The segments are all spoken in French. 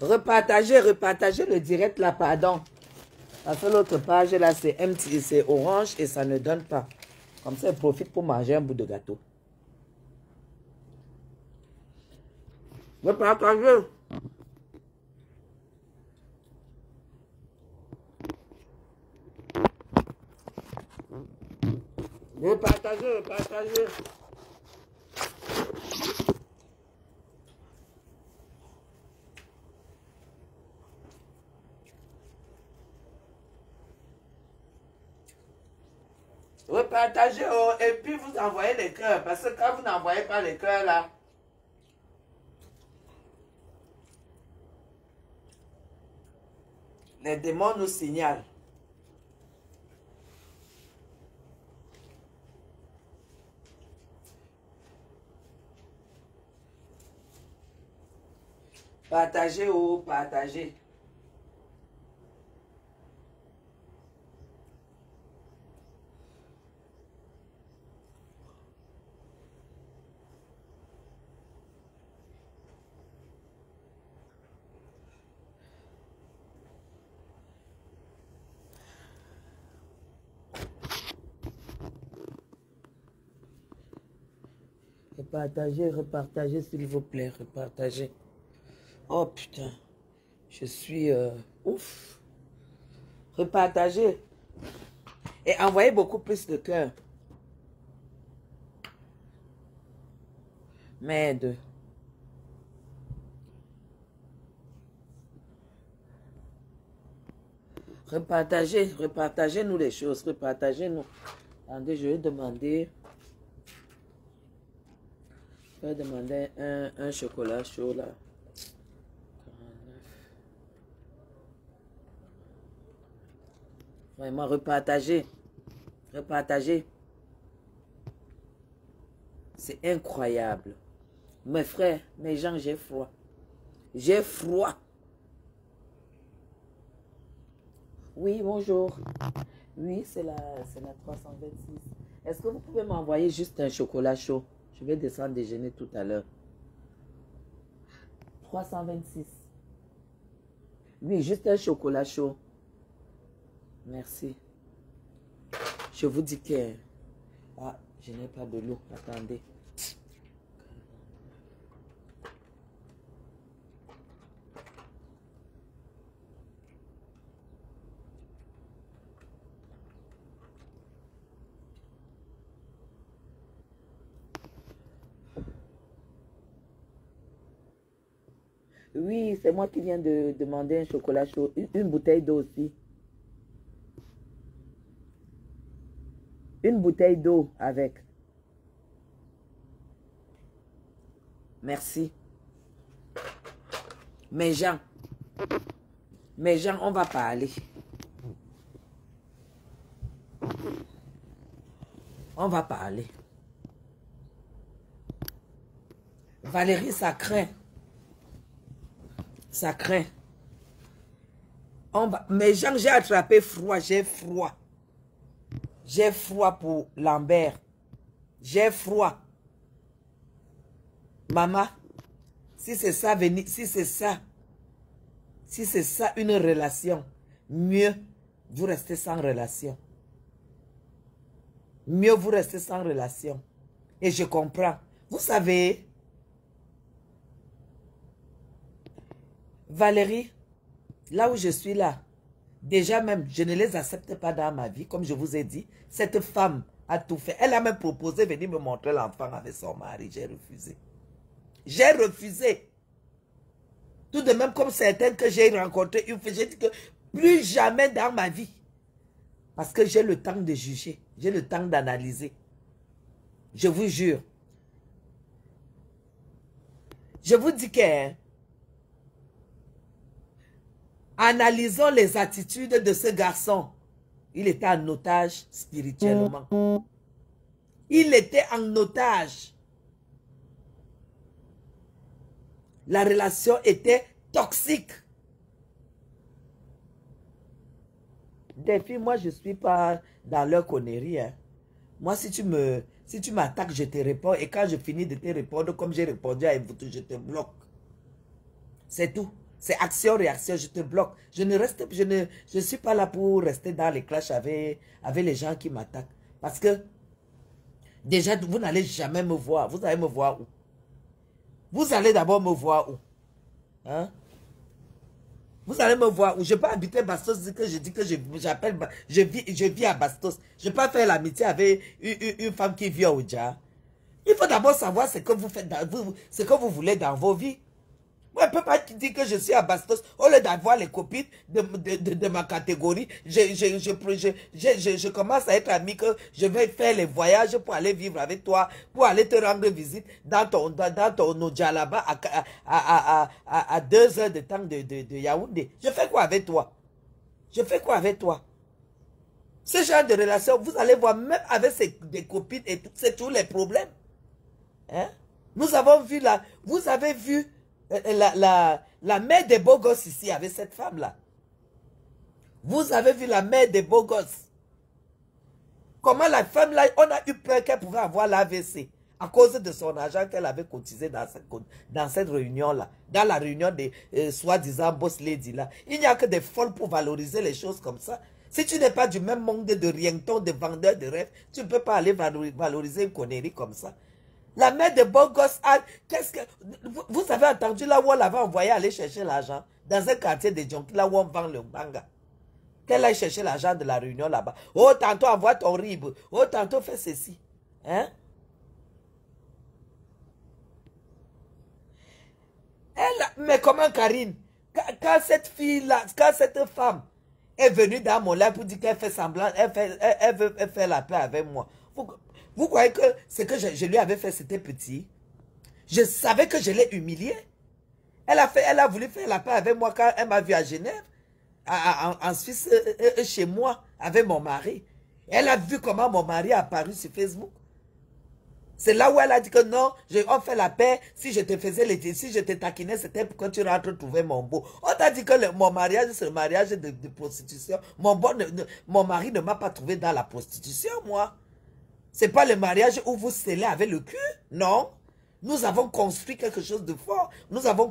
Repartagez, repartagez le direct là, pardon. Parce que l'autre page là, c'est empty, c'est orange et ça ne donne pas. Comme ça, il profite pour manger un bout de gâteau. Repartagez. Repartagez, repartagez. Repartagez et puis vous envoyez les cœurs. Parce que quand vous n'envoyez pas les cœurs là, les démons nous signalent. Partagez ou partagez. Repartagez, repartagez s'il vous plaît, repartagez. Oh putain, je suis ouf. Repartagez. Et envoyez beaucoup plus de cœur. Merde. Repartagez, repartagez-nous les choses, repartagez-nous. Attendez, je vais demander... Je vais demander un chocolat chaud là. 49. Vraiment, repartagez. Repartagez. C'est incroyable. Mes frères, mes gens, j'ai froid. J'ai froid. Oui, bonjour. Oui, c'est la 326. Est-ce que vous pouvez m'envoyer juste un chocolat chaud? Je vais descendre déjeuner tout à l'heure. 326. Oui, juste un chocolat chaud. Merci. Je vous dis que... Ah, je n'ai pas de l'eau. Attendez. Oui, c'est moi qui viens de demander un chocolat chaud. Une bouteille d'eau aussi. Une bouteille d'eau avec. Merci. Mes gens, on va parler. On va parler. Valérie, ça craint. Ça craint. Mes gens, j'ai attrapé froid, j'ai froid. J'ai froid pour Lambert. J'ai froid. Maman, si c'est ça, si c'est ça une relation, mieux vous restez sans relation. Mieux vous restez sans relation. Et je comprends. Vous savez, Valérie, là où je suis là, déjà même, je ne les accepte pas dans ma vie, comme je vous ai dit. Cette femme a tout fait. Elle a même proposé de venir me montrer l'enfant avec son mari. J'ai refusé. J'ai refusé. Tout de même comme certains que j'ai rencontrés une fois, j'ai dit que plus jamais dans ma vie. Parce que j'ai le temps de juger. J'ai le temps d'analyser. Je vous jure. Je vous dis que... Analysons les attitudes de ce garçon. Il était en otage spirituellement. Il était en otage. La relation était toxique. Des filles, moi, je ne suis pas dans leur connerie. Hein. Moi, si tu m'attaques, je te réponds. Et quand je finis de te répondre, comme j'ai répondu à vous, je te bloque. C'est tout. C'est action-réaction, je te bloque. Je suis pas là pour rester dans les clashs avec les gens qui m'attaquent. Parce que, déjà, vous n'allez jamais me voir. Vous allez me voir où? Vous allez d'abord me voir où? Hein? Vous allez me voir où? Je peux habiter Bastos, je dis que je vis à Bastos. Je peux pas faire l'amitié avec une femme qui vit au Dja. Il faut d'abord savoir ce que vous faites, ce que vous voulez dans vos vies. Moi, je ne peux pas dire que je suis à Bastos. Au lieu d'avoir les copines de ma catégorie, je commence à être ami, que je vais faire les voyages pour aller vivre avec toi, pour aller te rendre visite dans ton Nodjalaba à 2 heures de temps de Yaoundé. Je fais quoi avec toi? Je fais quoi avec toi? Ce genre de relation, vous allez voir, même avec des copines et tout, c'est tous les problèmes. Hein? Nous avons vu là, vous avez vu la mère des beaux gosses ici avec cette femme-là. Vous avez vu la mère des beaux gosses. Comment la femme-là, on a eu peur qu'elle pouvait avoir l'AVC à cause de son argent qu'elle avait cotisé dans cette réunion-là. Dans la réunion des soi-disant boss lady là. Il n'y a que des folles pour valoriser les choses comme ça. Si tu n'es pas du même monde de rienton, de vendeur de rêves, tu ne peux pas aller valoriser une connerie comme ça. La mère de beaux gosses, vous avez entendu là où on l'avait envoyé aller chercher l'argent, dans un quartier de Djonki, là où on vend le banga. Qu'elle aille chercher l'argent de la réunion là-bas. Oh, tantôt envoie ton RIB. Oh, tantôt fais ceci. Hein? Mais comment Karine, quand cette fille-là, quand cette femme est venue dans mon live pour dire qu'elle fait semblant, elle veut faire la paix avec moi. Vous croyez que ce que je lui avais fait, c'était petit? Je savais que je l'ai humiliée. Elle a voulu faire la paix avec moi quand elle m'a vu à Genève, en Suisse, chez moi, avec mon mari. Elle a vu comment mon mari a apparu sur Facebook. C'est là où elle a dit que non, on fait la paix. Si je te faisais si je te taquinais, c'était pour que tu rentres trouver mon beau. On t'a dit que mon mariage, c'est le mariage de prostitution. Mon mari ne m'a pas trouvé dans la prostitution, moi. C'est pas le mariage où vous scellez avec le cul, non. Nous avons construit quelque chose de fort. Nous avons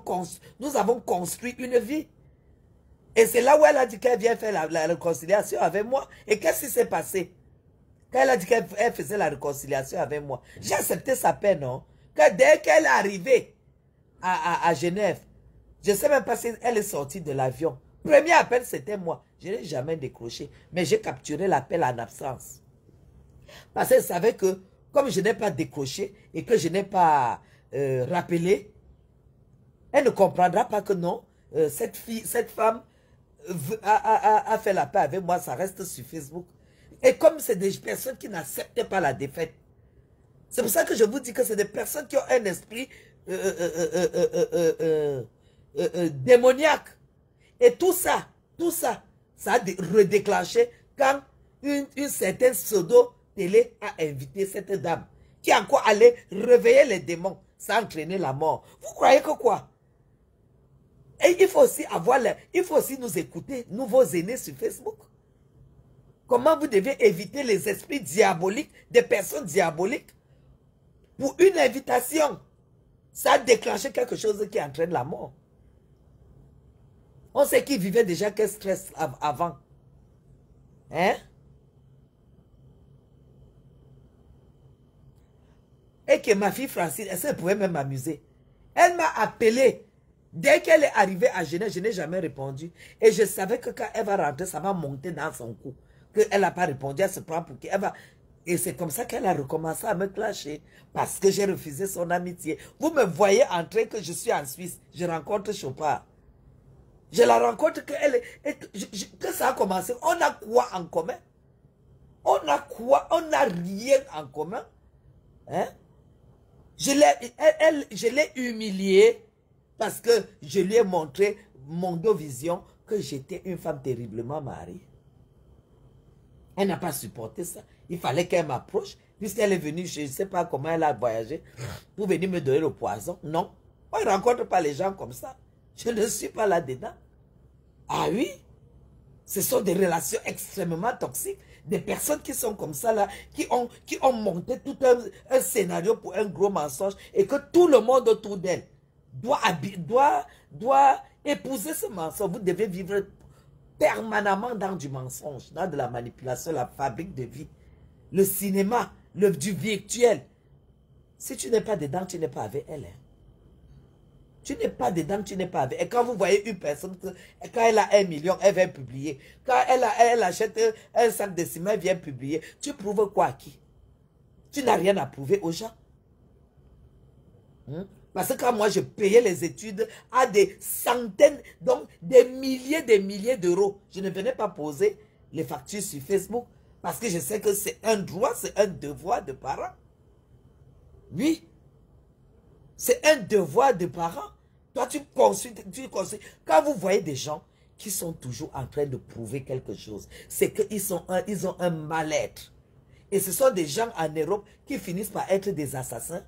construit une vie. Et c'est là où elle a dit qu'elle vient faire la réconciliation avec moi. Et qu'est-ce qui s'est passé? Quand elle a dit qu'elle faisait la réconciliation avec moi, j'ai accepté sa peine, non? Que dès qu'elle est arrivée à Genève, je ne sais même pas si elle est sortie de l'avion. Premier appel, c'était moi. Je n'ai jamais décroché. Mais j'ai capturé l'appel en absence. Parce qu'elle savait que, comme je n'ai pas décroché et que je n'ai pas rappelé, elle ne comprendra pas que non, cette femme a fait la paix avec moi, ça reste sur Facebook. Et comme c'est des personnes qui n'acceptent pas la défaite, c'est pour ça que je vous dis que c'est des personnes qui ont un esprit démoniaque. Et tout ça, ça a redéclenché quand une certaine pseudo-télé a invité cette dame qui a encore allé réveiller les démons sans entraîner la mort. Vous croyez que quoi? Et il faut aussi nous écouter, nous vos aînés sur Facebook. Comment vous devez éviter les esprits diaboliques, des personnes diaboliques. Pour une invitation, ça a déclenché quelque chose qui entraîne la mort. On sait qu'ils vivaient déjà quel stress avant. Hein? Et que ma fille Francine, elle pouvait même m'amuser. Elle m'a appelé. Dès qu'elle est arrivée à Genève, je n'ai jamais répondu. Et je savais que quand elle va rentrer, ça va monter dans son cou. Qu'elle n'a pas répondu, elle se prend pour qu'elle va... Et c'est comme ça qu'elle a recommencé à me clasher. Parce que j'ai refusé son amitié. Vous me voyez entrer que je suis en Suisse. Je rencontre Chopard. Je la rencontre que ça a commencé. On a quoi en commun? On a quoi? On n'a rien en commun. Hein? Je l'ai humiliée parce que je lui ai montré mon vision que j'étais une femme terriblement mariée. Elle n'a pas supporté ça. Il fallait qu'elle m'approche, puisqu'elle est venue, je ne sais pas comment elle a voyagé, pour venir me donner le poison. Non, on ne rencontre pas les gens comme ça. Je ne suis pas là-dedans. Ah oui, ce sont des relations extrêmement toxiques. Des personnes qui sont comme ça, là, qui ont monté tout un scénario pour un gros mensonge et que tout le monde autour d'elle doit Épousez ce mensonge. Vous devez vivre permanemment dans du mensonge, dans de la manipulation, la fabrique de vie, le cinéma, du virtuel. Si tu n'es pas dedans, tu n'es pas avec elle. Hein. Tu n'es pas dedans, tu n'es pas avec. Et quand vous voyez une personne, quand elle a 1 million, elle vient publier. Quand elle achète un sac de ciment, elle vient publier. Tu prouves quoi à qui? Tu n'as rien à prouver aux gens. Parce que quand moi, je payais les études à des centaines, donc des milliers d'euros, je ne venais pas poser les factures sur Facebook. Parce que je sais que c'est un droit, c'est un devoir de parents. Oui. C'est un devoir de parents. Toi, tu consultes. Quand vous voyez des gens qui sont toujours en train de prouver quelque chose, c'est qu'ils ont un mal-être. Et ce sont des gens en Europe qui finissent par être des assassins.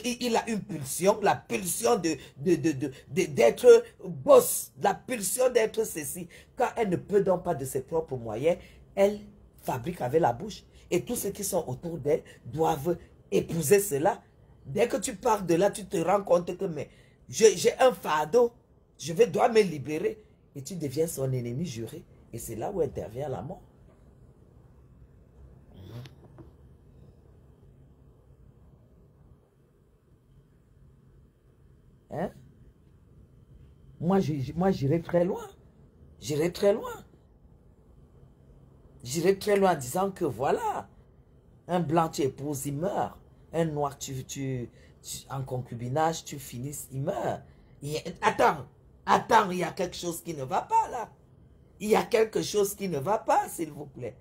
Il a une pulsion, la pulsion d'être boss, la pulsion d'être ceci. Quand elle ne peut donc pas de ses propres moyens, elle fabrique avec la bouche. Et tous ceux qui sont autour d'elle doivent épouser cela. Dès que tu pars de là, tu te rends compte que j'ai un fardeau, dois me libérer. Et tu deviens son ennemi juré. Et c'est là où intervient la mort. Hein? Moi, j'irai très loin. J'irai très loin. J'irai très loin en disant que voilà, un blanc tu épouses, il meurt. Un noir, en concubinage, tu finis, il meurt. Attends, il y a quelque chose qui ne va pas là. Il y a quelque chose qui ne va pas, s'il vous plaît.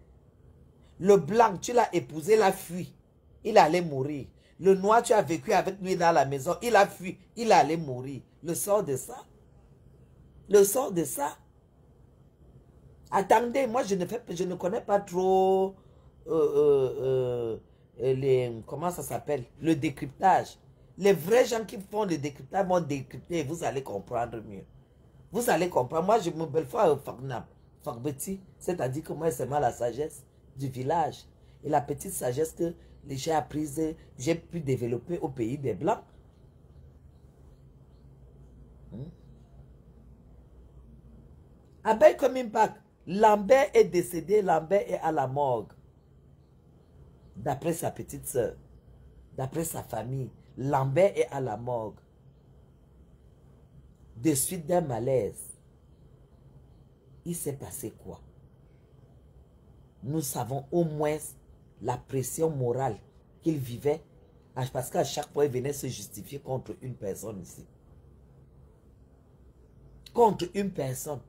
Le blanc, tu l'as épousé, il a fui. Il allait mourir. Le noir, tu as vécu avec lui dans la maison, il a fui, il allait mourir. Le sort de ça. Le sort de ça. Attendez, moi je ne connais pas trop comment ça s'appelle? Le décryptage. Les vrais gens qui font le décryptage vont décrypter et vous allez comprendre mieux. Vous allez comprendre. Moi, je me belle fois Fagbeti, c'est-à-dire que moi, c'est la sagesse du village. Et la petite sagesse que j'ai apprise, j'ai pu développer au pays des Blancs. Abeille comme impact. Lambert est décédé, Lambert est à la morgue. D'après sa petite sœur, d'après sa famille, Lambert est à la morgue. De suite d'un malaise. Il s'est passé quoi? Nous savons au moins la pression morale qu'il vivait parce qu'à chaque fois, il venait se justifier contre une personne ici. Contre une personne.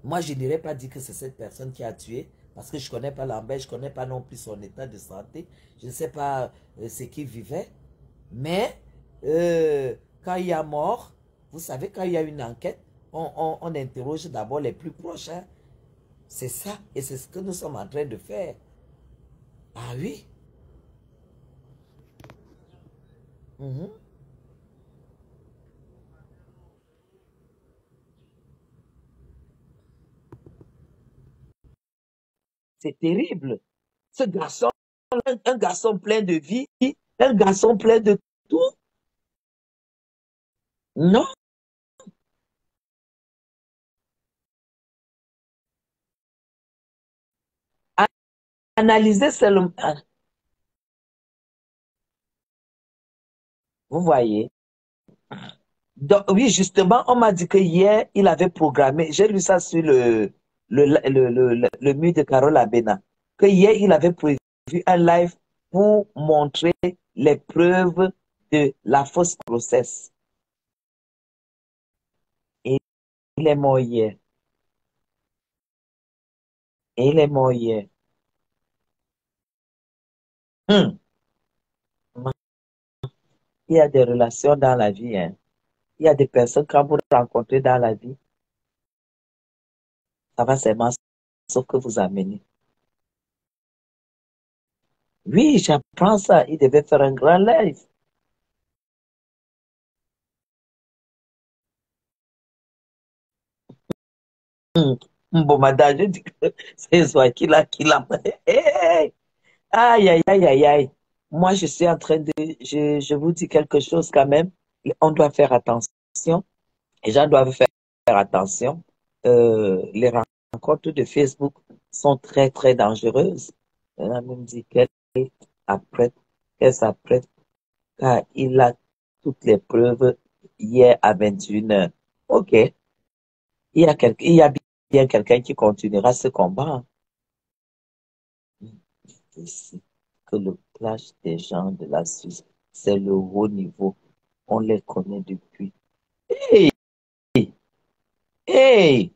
Moi, je n'irais pas dire que c'est cette personne qui a tué, parce que je ne connais pas Lambert, je ne connais pas non plus son état de santé, je ne sais pas ce qu'il vivait. Mais quand il y a mort, vous savez, quand il y a une enquête, on interroge d'abord les plus proches. Hein. C'est ça, et c'est ce que nous sommes en train de faire. Ah oui. C'est terrible. Ce garçon, un garçon plein de vie, un garçon plein de tout. Non. Analysez seulement. Vous voyez. Donc, oui, justement, on m'a dit que hier, il avait programmé, j'ai lu ça sur le mur de Carole Abena, que hier, il avait prévu un live pour montrer les preuves de la fausse grossesse. Et il est mort hier. Et il est mort hier. Il y a des relations dans la vie. Hein. Il y a des personnes, quand vous rencontrez dans la vie, ça va seulement ce que vous amenez. Oui, j'apprends ça. Il devait faire un grand live. Bon, madame, je dis que c'est toi qui l'a. Hey! Aïe, aïe, aïe, aïe, aïe. Moi, je suis en train de. Je vous dis quelque chose quand même. On doit faire attention. attention. Les gens doivent faire attention. Les rencontres de Facebook sont très, très dangereuses. Elle a même dit apprête, qu'elle s'apprête, car il a toutes les preuves hier à 21h. OK. Il y a bien quelqu'un qui continuera ce combat. Ici, que le clash des gens de la Suisse, c'est le haut niveau. On les connaît depuis. Hey! Hey!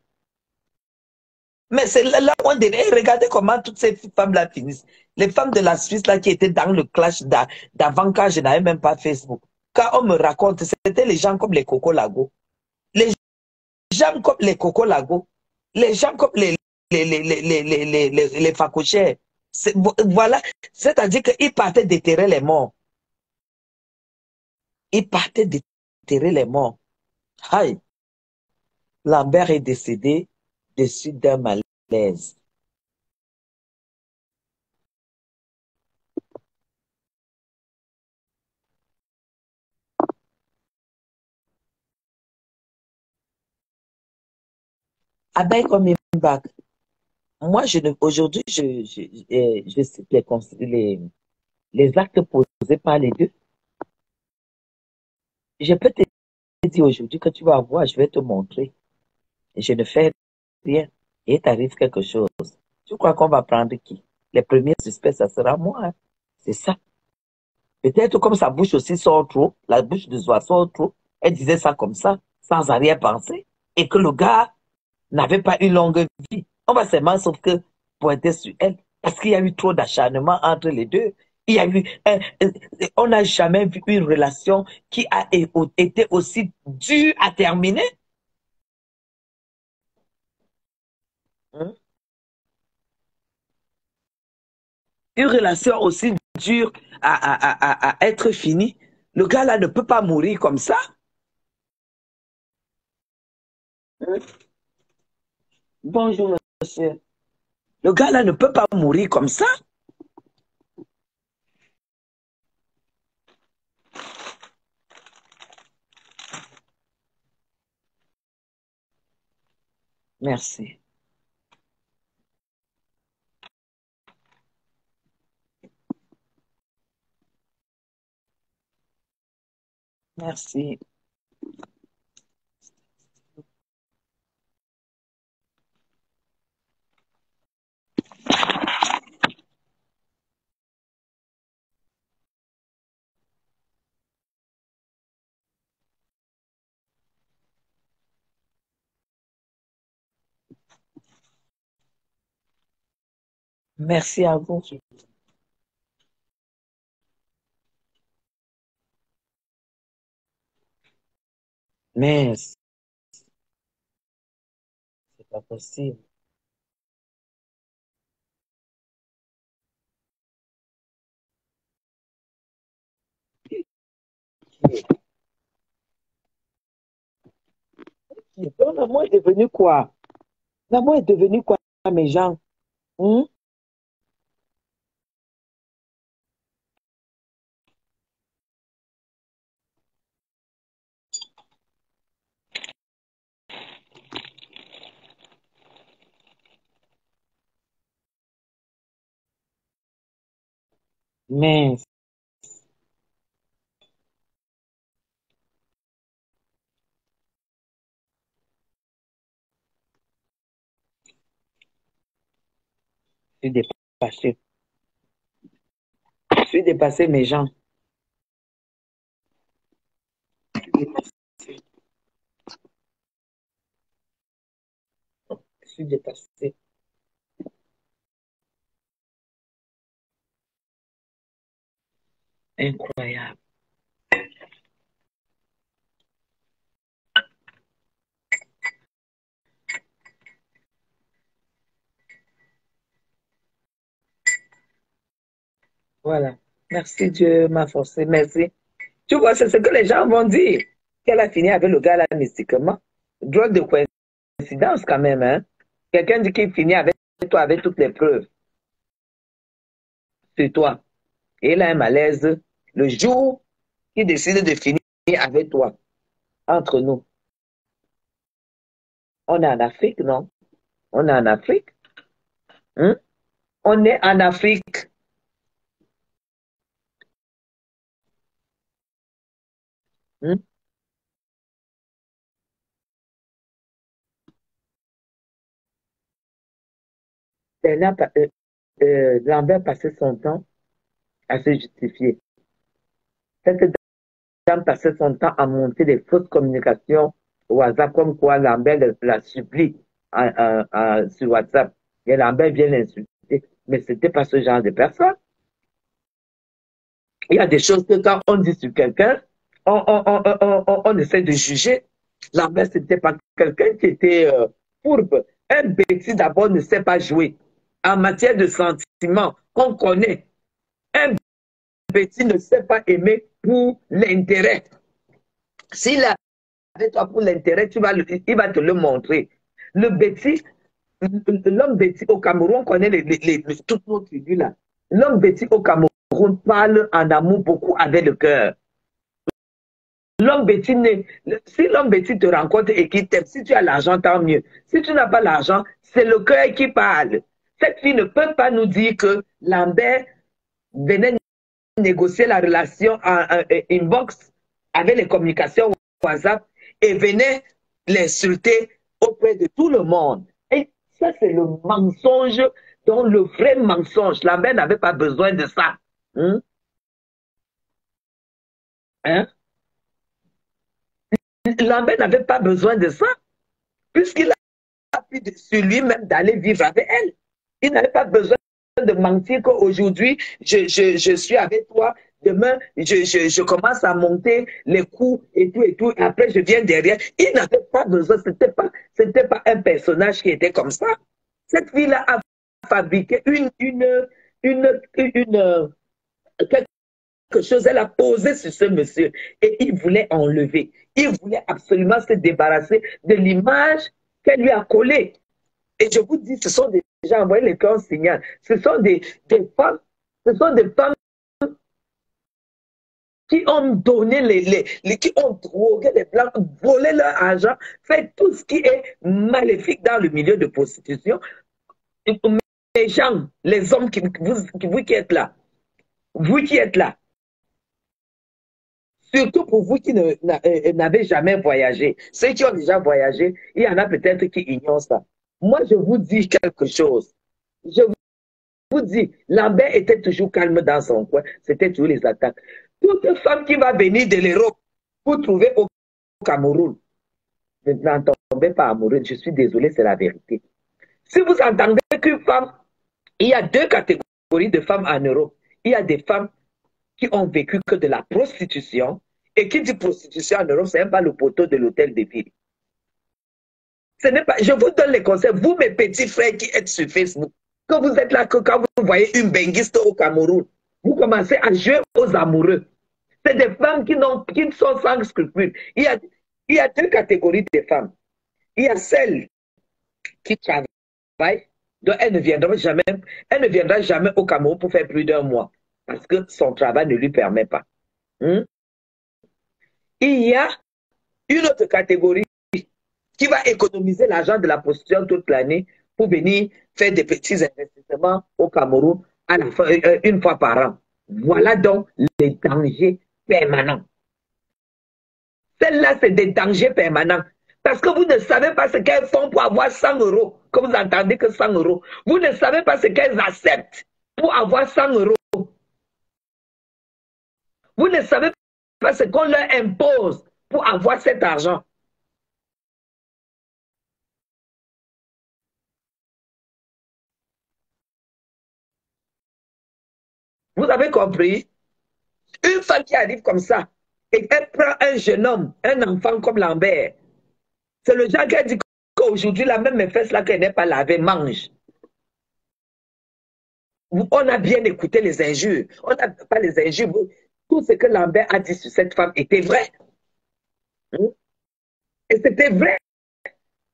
Mais c'est là où on dirait, regardez comment toutes ces femmes-là finissent. Les femmes de la Suisse là qui étaient dans le clash d'avant quand je n'avais même pas Facebook. Quand on me raconte, c'était les gens comme les Coco Lago. Les gens comme les Coco Lago. Les gens comme les facochères. Voilà. C'est-à-dire qu'ils partaient déterrer les morts. Ils partaient déterrer les morts. Aïe. Lambert est décédé de suite d'un malaise. Abeille comme une bague. Moi, aujourd'hui, je cite les actes posés par les deux. Je peux te dire aujourd'hui que tu vas voir, je vais te montrer. Je ne fais rien. Et il t'arrive quelque chose. Tu crois qu'on va prendre qui? Les premiers suspects, ça sera moi. Hein. C'est ça. Peut-être comme sa bouche aussi sort trop, la bouche de Zoa sort trop, elle disait ça comme ça, sans arrière-pensée, et que le gars n'avait pas une longue vie. On va seulement sauf que pointer sur elle, parce qu'il y a eu trop d'acharnement entre les deux. Il y a eu, on n'a jamais vu une relation qui a été aussi dure à terminer. Hein? Une relation aussi dure à être finie. Le gars là ne peut pas mourir comme ça. Hein? Bonjour, monsieur. Le gars là ne peut pas mourir comme ça. Merci. Merci. Merci à vous. Mais c'est pas possible. Donc, l'amour est devenu quoi? L'amour est devenu quoi, mes gens? Hmm? Mais je suis dépassé. Je suis dépassé, mes gens. Je suis dépassé. Incroyable. Voilà. Merci Dieu m'a forcé. Merci. Tu vois, c'est ce que les gens vont dire. Qu'elle a fini avec le gars là mystiquement. Drôle de coïncidence quand même, hein. Quelqu'un dit qu'il finit avec toi avec toutes les preuves sur toi. Et il a un malaise le jour qu'il décide de finir avec toi. Entre nous. On est en Afrique, non? On est en Afrique. Hein? On est en Afrique. Hein? Lambert passait son temps à se justifier. Cette dame passait son temps à monter des fausses communications au WhatsApp, comme quoi Lambert la supplie sur WhatsApp. Et Lambert vient l'insulter. Mais ce n'était pas ce genre de personne. Il y a des choses que quand on dit sur quelqu'un, on essaie de juger. Lambert, ce n'était pas quelqu'un qui était fourbe. Un bêtise d'abord ne sait pas jouer. En matière de sentiments, on connaît. Un bêtise ne sait pas aimer pour l'intérêt. S'il a avec toi pour l'intérêt, il va te le montrer. Le bêtise, l'homme bêtise au Cameroun, on connaît toutes nos tribus là. L'homme bêtise au Cameroun parle en amour beaucoup avec le cœur. L'homme bêtise, si l'homme bêtise te rencontre et qu'il t'aime, si tu as l'argent, tant mieux. Si tu n'as pas l'argent, c'est le cœur qui parle. Cette fille ne peut pas nous dire que Lambert venait négocier la relation en inbox avec les communications WhatsApp et venait l'insulter auprès de tout le monde. Et ça, c'est le mensonge, dont le vrai mensonge. Lambert n'avait pas besoin de ça. Hein? Hein? Lambert n'avait pas besoin de ça, puisqu'il a pris sur lui-même d'aller vivre avec elle. Il n'avait pas besoin de mentir qu'aujourd'hui, je suis avec toi, demain, je commence à monter les coups et tout, et après je viens derrière. Il n'avait pas besoin, c'était pas un personnage qui était comme ça. Cette fille-là a fabriqué quelque chose, elle a posé sur ce monsieur et il voulait enlever. Il voulait absolument se débarrasser de l'image qu'elle lui a collée. Et je vous dis, ce sont des gens, envoyez les cœurs signal. Ce sont des femmes, ce sont des femmes qui ont donné qui ont drogué les blancs, volé leur argent, fait tout ce qui est maléfique dans le milieu de prostitution. Les gens, les hommes vous qui êtes là, vous qui êtes là, surtout pour vous qui n'avez jamais voyagé. Ceux qui ont déjà voyagé, il y en a peut-être qui ignorent ça. Moi, je vous dis quelque chose. Je vous dis, Lambert était toujours calme dans son coin. C'était toujours les attaques. Toute femme qui va venir de l'Europe pour trouver au Cameroun, n'en tombez pas amoureuse. Je suis désolé, c'est la vérité. Si vous entendez qu'une femme, il y a deux catégories de femmes en Europe. Il y a des femmes qui ont vécu que de la prostitution. Et qui dit prostitution en Europe, ce n'est pas le poteau de l'hôtel de ville. Ce n'est pas, je vous donne les conseils, vous mes petits frères qui êtes sur Facebook, quand vous êtes là, que quand vous voyez une benguiste au Cameroun, vous commencez à jouer aux amoureux. C'est des femmes qui sont sans scrupules. Il y a deux catégories de femmes. Il y a celles qui travaillent, donc elle ne viendra jamais au Cameroun pour faire plus d'un mois, parce que son travail ne lui permet pas. Il y a une autre catégorie qui va économiser l'argent de la prostitution toute l'année pour venir faire des petits investissements au Cameroun une fois par an. Voilà donc les dangers permanents. Celles-là, c'est des dangers permanents. Parce que vous ne savez pas ce qu'elles font pour avoir 100 euros. Comme vous entendez que 100 euros. Vous ne savez pas ce qu'elles acceptent pour avoir 100 euros. Vous ne savez pas ce qu'on leur impose pour avoir cet argent. Vous avez compris? Une femme qui arrive comme ça et elle prend un jeune homme, un enfant comme Lambert, c'est le genre qui a dit qu'aujourd'hui, la même mes fesses là qu'elle n'est pas lavée, mange. On a bien écouté les injures. On n'a pas les injures. Tout ce que Lambert a dit sur cette femme était vrai. Et c'était vrai.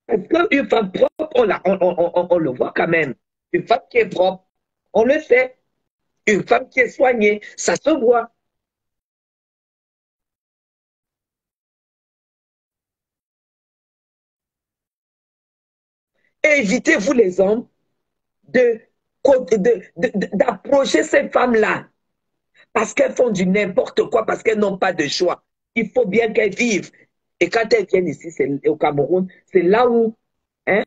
Parce qu'une femme propre, on le voit quand même. Une femme qui est propre, on le sait. Une femme qui est soignée, ça se voit. évitez, vous les hommes, d'approcher ces femmes-là parce qu'elles font du n'importe quoi, parce qu'elles n'ont pas de choix. Il faut bien qu'elles vivent. Et quand elles viennent ici, au Cameroun, hein,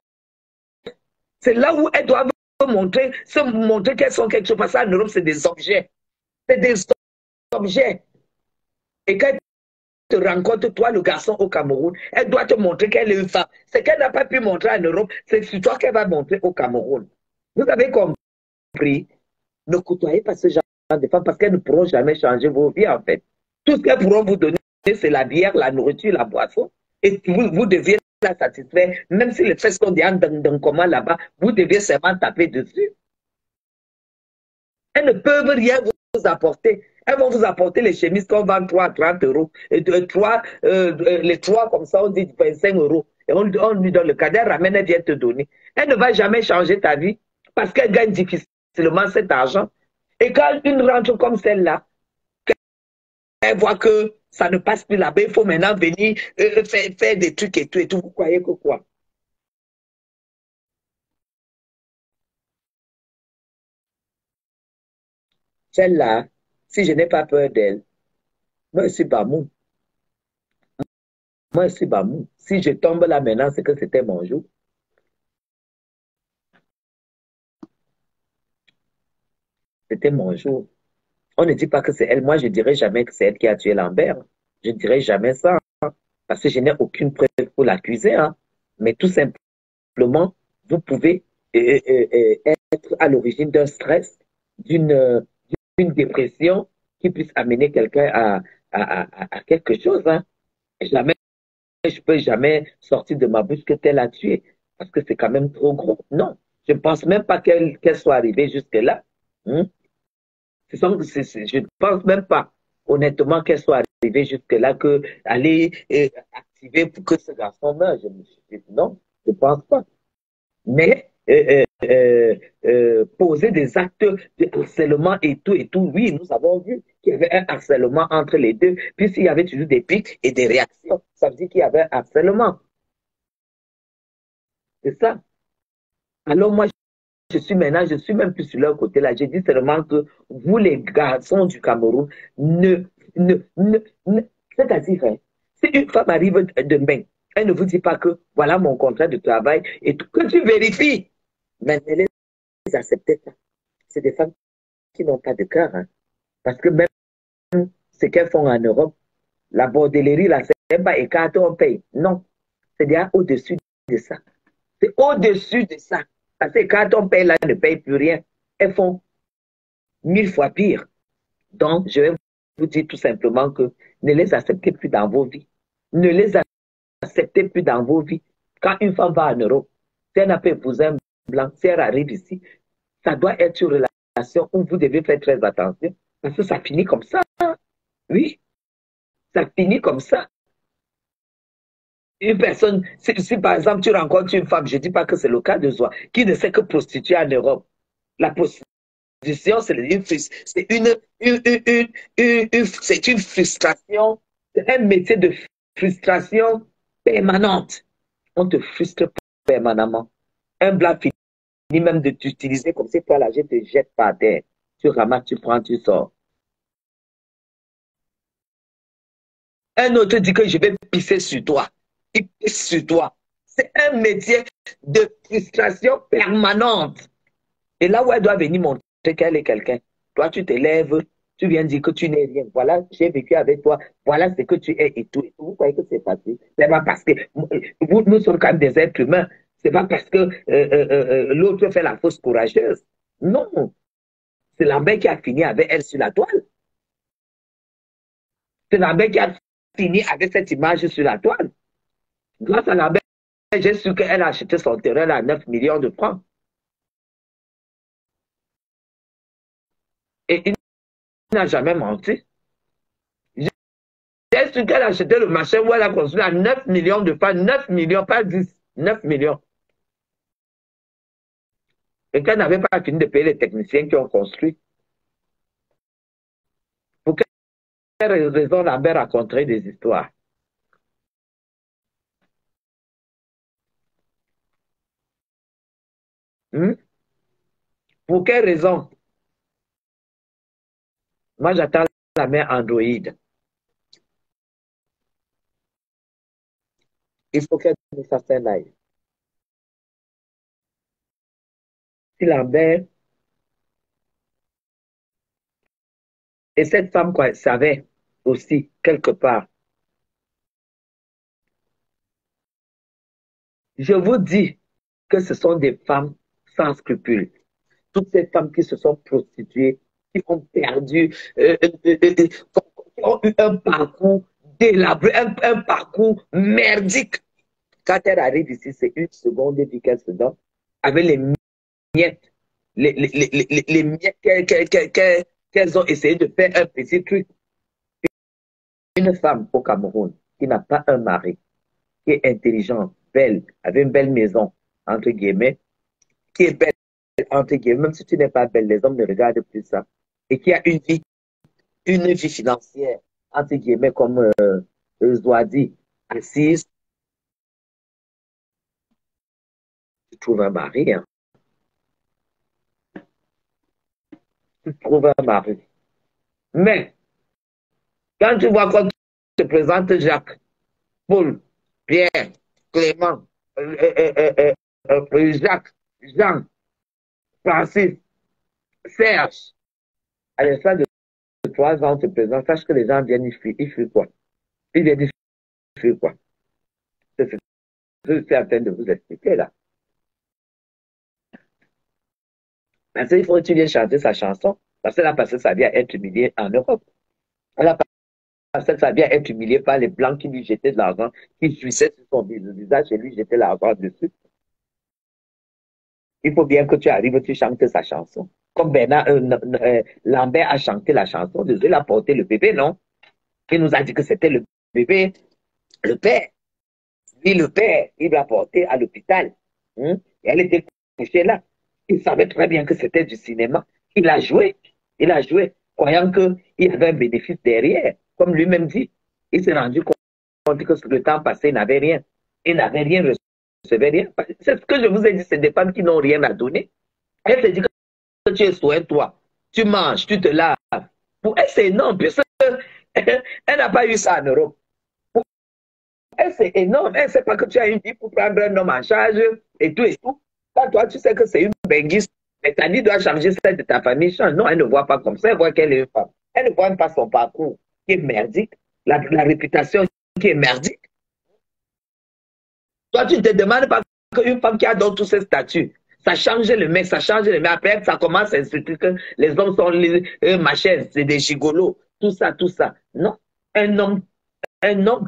c'est là où elles doivent se montrer qu'elles sont quelque chose. Parce qu'en Europe, c'est des objets. C'est des objets. Et quand elle te rencontre, toi, le garçon au Cameroun, elle doit te montrer qu'elle est une femme. Ce qu'elle n'a pas pu montrer en Europe, c'est sur toi qu'elle va montrer au Cameroun. Vous avez compris? Ne côtoyez pas ce genre de femmes parce qu'elles ne pourront jamais changer vos vies, en fait. Tout ce qu'elles pourront vous donner, c'est la bière, la nourriture, la boisson. Et vous deviez la satisfaire. Même si les fesses sont déjà dans comment là-bas, vous deviez seulement taper dessus. Elles ne peuvent rien vous apporter. Elles vont vous apporter les chemises qu'on vend 3 à 30 euros. Et les 3 comme ça, on dit 25 euros. Et on lui donne le cadet, ramène, elle vient te donner. Elle ne va jamais changer ta vie parce qu'elle gagne difficilement cet argent. Et quand une rentre comme celle-là, elle voit que ça ne passe plus là-bas, il faut maintenant venir faire des trucs et tout et tout. Vous croyez que quoi? Celle-là, si je n'ai pas peur d'elle, moi, je suis Bamou. Moi, je suis Bamou. Si je tombe là maintenant, c'est que c'était mon jour. C'était mon jour. On ne dit pas que c'est elle. Moi, je ne dirais jamais que c'est elle qui a tué Lambert. Je ne dirais jamais ça. Parce que je n'ai aucune preuve pour l'accuser. Hein. Mais tout simplement, vous pouvez être à l'origine d'un stress, d'une dépression qui puisse amener quelqu'un à quelque chose. Hein. Jamais, je ne peux jamais sortir de ma bouche que tel a tué. Parce que c'est quand même trop gros. Non. Je ne pense même pas qu'elle soit arrivée jusque-là. Hein. Je ne pense même pas, honnêtement, qu'elle soit arrivée jusque-là, que aller activer pour que ce garçon meure. Je me suis dit, non, je ne pense pas. Mais poser des actes de harcèlement et tout, oui, nous avons vu qu'il y avait un harcèlement entre les deux, puisqu'il y avait toujours des pics et des réactions. Ça veut dire qu'il y avait un harcèlement. C'est ça. Alors moi, je suis maintenant, je suis même plus sur leur côté là. J'ai dit seulement que vous, les garçons du Cameroun, ne, ne, ne, ne c'est-à-dire, hein, si une femme arrive demain, elle ne vous dit pas que voilà mon contrat de travail et tout, que tu vérifies. Mais ne les acceptez pas. C'est des femmes qui n'ont pas de cœur. Hein, parce que même ce qu'elles font en Europe, la bordellerie, là, c'est pas écarté, on paye. Non, c'est déjà au-dessus de ça. C'est au-dessus de ça. Parce que quand on paye là, elles ne payent plus rien. Elles font 1000 fois pire. Donc, je vais vous dire tout simplement que ne les acceptez plus dans vos vies. Ne les acceptez plus dans vos vies. Quand une femme va en Europe, si elle n'a pas épousé un blanc, si elle arrive ici, ça doit être une relation où vous devez faire très attention. Parce que ça finit comme ça. Oui, ça finit comme ça. Une personne, si par exemple tu rencontres une femme, je ne dis pas que c'est le cas de soi, qui ne sait que prostituer en Europe, la prostitution, c'est une frustration, c'est un métier de frustration permanente. On te frustre permanemment. Un blanc finit même de t'utiliser comme si toi, là, je te jette par terre. Tu ramasses, tu prends, tu sors. Un autre dit que je vais pisser sur toi. Il pisse sur toi. C'est un métier de frustration permanente. Et là où elle doit venir montrer qu'elle est quelqu'un, toi, tu te lèves, tu viens dire que tu n'es rien. Voilà, j'ai vécu avec toi, voilà ce que tu es et tout. Vous croyez que c'est facile? C'est pas parce que nous sommes quand même des êtres humains. C'est pas parce que l'autre fait la fausse courageuse. Non, c'est Lambert qui a fini avec elle sur la toile. C'est Lambert qui a fini avec cette image sur la toile. Grâce à Lambert, j'ai su qu'elle a acheté son terrain à 9 millions de francs. Et il n'a jamais menti. J'ai su qu'elle a acheté le marché où elle a construit à 9 millions de francs. 9 millions, pas 10. 9 millions. Et qu'elle n'avait pas fini de payer les techniciens qui ont construit. Pour quelle raison Lambert raconterait des histoires? Hmm? Pour quelle raison? Moi, j'attends la mère Android. Il faut qu'elle nous fasse un live. Si Lambert et cette femme, quoi, savait aussi, quelque part. Je vous dis que ce sont des femmes sans scrupules. Toutes ces femmes qui se sont prostituées, qui ont perdu, qui ont eu un parcours délabré, un parcours merdique. Quand elle arrive ici, c'est une seconde et puis qu'elle se donne avec les miettes, les miettes qu'elles ont essayé de faire un petit truc. Une femme au Cameroun qui n'a pas un mari, qui est intelligente, belle, avec une belle maison, entre guillemets, qui est belle, entre guillemets, même si tu n'es pas belle, les hommes ne regardent plus ça, et qui a une vie financière, entre guillemets, comme Zouadi, assise, tu trouves un mari, hein, tu trouves un mari. Mais, quand tu vois quand te présente Jacques, Paul, Pierre, Clément, euh, euh, euh, Jacques, Jean, Francis, Serge, à l'instant de 3 ans, on te présente, sache que les gens viennent, ils fuient quoi? Ils viennent, ils fuient quoi? C'est ce que je suis en train de vous expliquer là. Maintenant, il faut que tu viennes chanter sa chanson, parce qu'elle a passé sa vie à être humiliée en Europe. Elle a passé sa vie à être humiliée par les Blancs qui lui jetaient de l'argent, qui jouissaient sur son visage et lui jetaient l'argent dessus. Il faut bien que tu arrives, tu chantes sa chanson. Comme Bernard Lambert a chanté la chanson, il a porté le bébé, non? Il nous a dit que c'était le bébé, le père. Lui, le père, il l'a porté à l'hôpital. Hein? Et elle était couchée là. Il savait très bien que c'était du cinéma. Il a joué. Il a joué, croyant qu'il y avait un bénéfice derrière. Comme lui-même dit, il s'est rendu compte que le temps passé, il n'avait rien. Il n'avait rien, recevait rien. C'est ce que je vous ai dit, c'est des femmes qui n'ont rien à donner. Elle te dit que tu es soin, toi. Tu manges, tu te laves. Pour elle, c'est énorme, puisque elle n'a pas eu ça en Europe. Elle, c'est énorme. Elle ne sait pas que tu as une vie pour prendre un homme en charge et tout et tout. Quand toi, tu sais que c'est une benguiste, mais ta vie doit changer celle de ta famille. Change. Non, elle ne voit pas comme ça. Elle voit qu'elle est une femme. Elle ne voit même pas son parcours qui est merdique, la réputation qui est merdique. Toi, tu ne te demandes pas qu'une femme qui a donc tous ces statuts, ça change le mec, ça change le mec. Après, ça commence à insulter que les hommes sont les machins, c'est des gigolos, tout ça, tout ça. Non. Un homme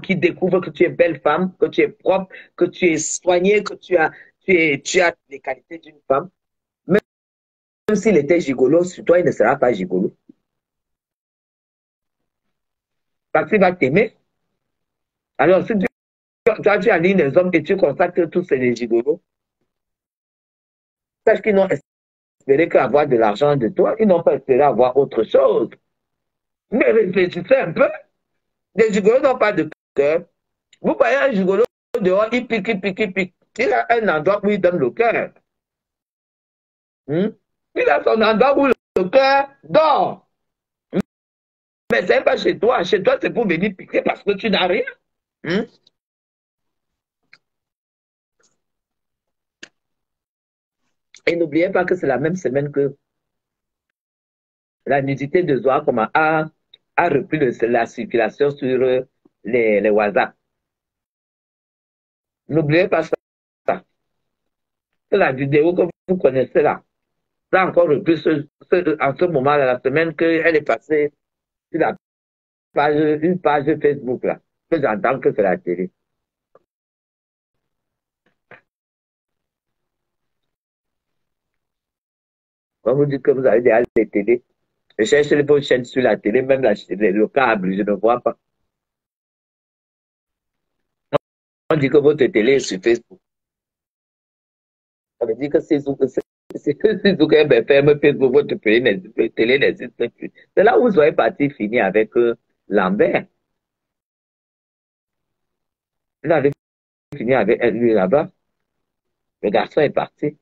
qui découvre que tu es belle femme, que tu es propre, que tu es soignée, que tu as les qualités d'une femme, même s'il était gigolo, sur toi, il ne sera pas gigolo. Parce qu'il va t'aimer. Alors, si toi, tu alignes les hommes et tu constates que tous c'est des gigolos, sache qu'ils n'ont espéré qu'avoir de l'argent de toi, ils n'ont pas espéré avoir autre chose. Mais réfléchissez un peu. Les gigolos n'ont pas de cœur. Vous voyez un gigolo dehors, il pique, il pique, il pique. Il a un endroit où il donne le cœur. Hmm? Il a son endroit où le cœur dort. Mais c'est pas chez toi. Chez toi, c'est pour venir piquer parce que tu n'as rien. Hmm? Et n'oubliez pas que c'est la même semaine que la nudité de Zoa a repris la circulation sur les WhatsApp. N'oubliez pas ça. C'est la vidéo que vous connaissez là. Ça a encore repris en ce moment, la semaine qu'elle est passée sur une page Facebook là. Que j'entends que c'est la télé. Quand vous dites que vous avez déjà les télés, je cherche vos chaînes sur la télé, même le câble, je ne vois pas. On dit que votre télé est sur Facebook. Ça veut dire que c'est que si vous avez ferme Facebook, votre télé n'existe plus. C'est là où vous soyez parti finir avec Lambert. Vous avez fini avec lui là-bas. Le garçon est parti.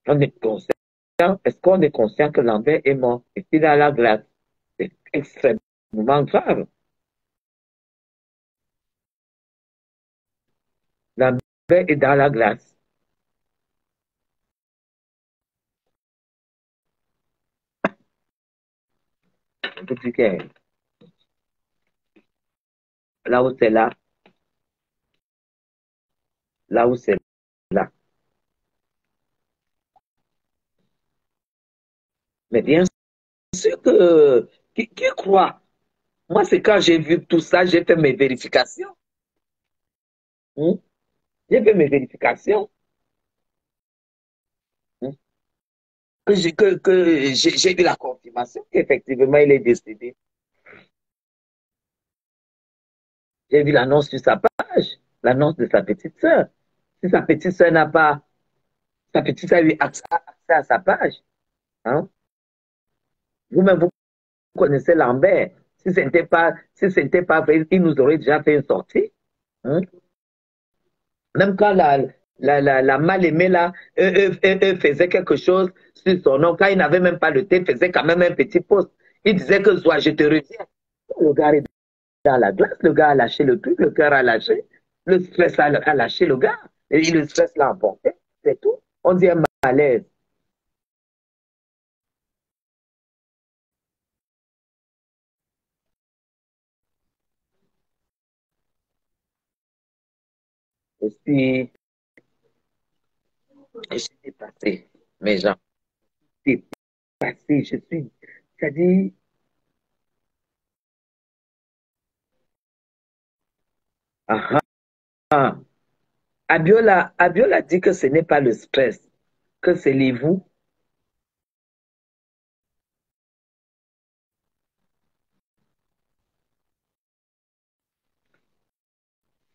On est conscient. Est-ce qu'on est conscient que Lambert est mort? Et qu'il a la glace? C'est extrêmement grave. Lambert est dans la glace. On peut dire que là où c'est là, là où c'est là. Mais bien sûr que qui croit? Moi, c'est quand j'ai vu tout ça, j'ai fait mes vérifications. Hmm? J'ai fait mes vérifications. Hmm? Que j'ai eu la confirmation qu'effectivement, il est décédé. J'ai vu l'annonce sur sa page, l'annonce de sa petite sœur. Si sa petite sœur n'a pas, sa petite sœur a eu accès à sa page, hein? Vous-même, vous connaissez Lambert. Si ce n'était pas vrai, il nous aurait déjà fait une sortie. Hein? Même quand la mal-aimée là, faisait quelque chose sur son nom, quand il n'avait même pas le thé, faisait quand même un petit poste. Il disait que soit je te reviens. Le gars est dans la glace, le gars a lâché le truc, le cœur a lâché, le stress a lâché le gars, et le stress l'a emporté, c'est tout. On dit un malaise. Je suis, je suis dépassé, mes gens, dépassé, je suis, c'est-à-dire, ah, ah. Abiola dit que ce n'est pas le stress, que c'est les vous.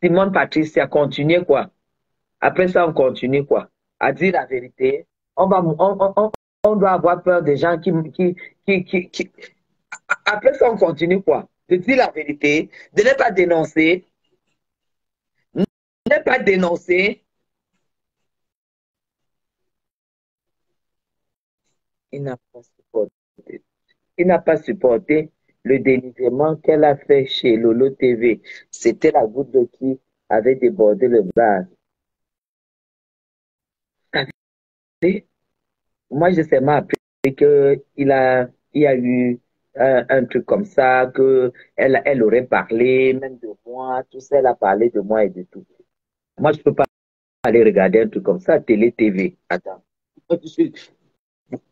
Simone Patricia, continuez quoi? Après ça, on continue quoi? À dire la vérité. On doit avoir peur des gens qui. Après ça, on continue quoi? De dire la vérité, de ne pas dénoncer, ne pas dénoncer. Il n'a pas supporté. Il n'a pas supporté le dénigrement qu'elle a fait chez Lolo TV. C'était la goutte d'eau qui avait débordé le vase. Moi, je sais appris qu'il y a eu un truc comme ça, elle aurait parlé même de moi, tout ça, elle a parlé de moi et de tout. Moi, je ne peux pas aller regarder un truc comme ça, télé, TV. Attends.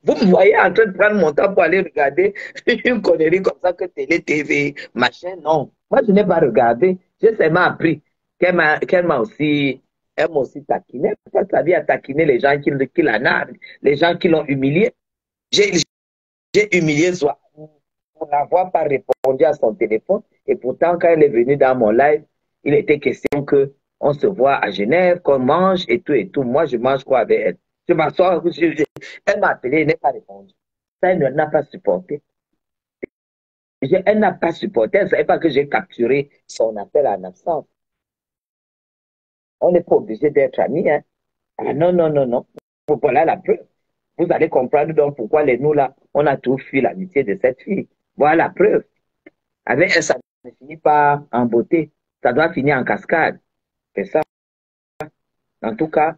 Vous me voyez en train de prendre mon temps pour aller regarder une connerie comme ça que télé, TV, machin, non. Moi, je n'ai pas regardé. J'ai seulement appris qu'elle m'a aussi taquiné. Elle passe sa vie à taquiner les gens qui la narrent, les gens qui l'ont humilié. J'ai j'ai humilié Zoa pour n'avoir pas répondu à son téléphone. Et pourtant, quand elle est venue dans mon live, il était question qu'on se voit à Genève, qu'on mange et tout et tout. Moi, je mange quoi avec elle? Je m'assois, elle m'a appelé, elle n'a pas répondu. Ça, elle n'a pas supporté. Elle n'a pas supporté. Elle ne savait pas que j'ai capturé son appel en absence. On n'est pas obligé d'être amis. Hein. Ah non, non, non, non. Voilà la preuve. Vous allez comprendre donc pourquoi nous, là, on a tout fui l'amitié de cette fille. Voilà la preuve. Avec elle, ça ne finit pas en beauté. Ça doit finir en cascade. C'est ça. En tout cas,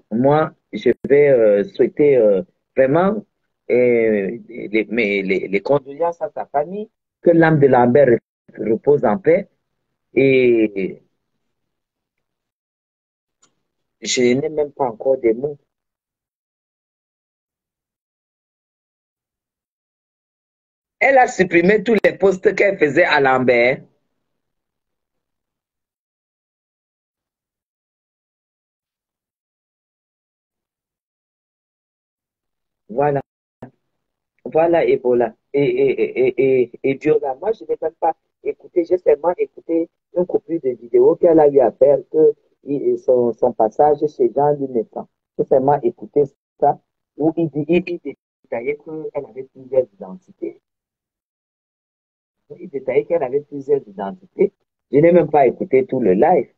moi, je vais souhaiter vraiment les condoléances à sa famille, que l'âme de Lambert repose en paix. Et je n'ai même pas encore des mots. Elle a supprimé tous les posts qu'elle faisait à Lambert. Voilà. Voilà, Ebola. Et Viola, moi, je n'ai même pas écouté, j'ai seulement écouté une copie de vidéo qu'elle a eu à faire, son passage chez Jean Lunetan. J'ai seulement écouté ça, où il détaillait qu'elle avait plusieurs identités. Il détaillait qu'elle avait plusieurs identités. Je n'ai même pas écouté tout le live.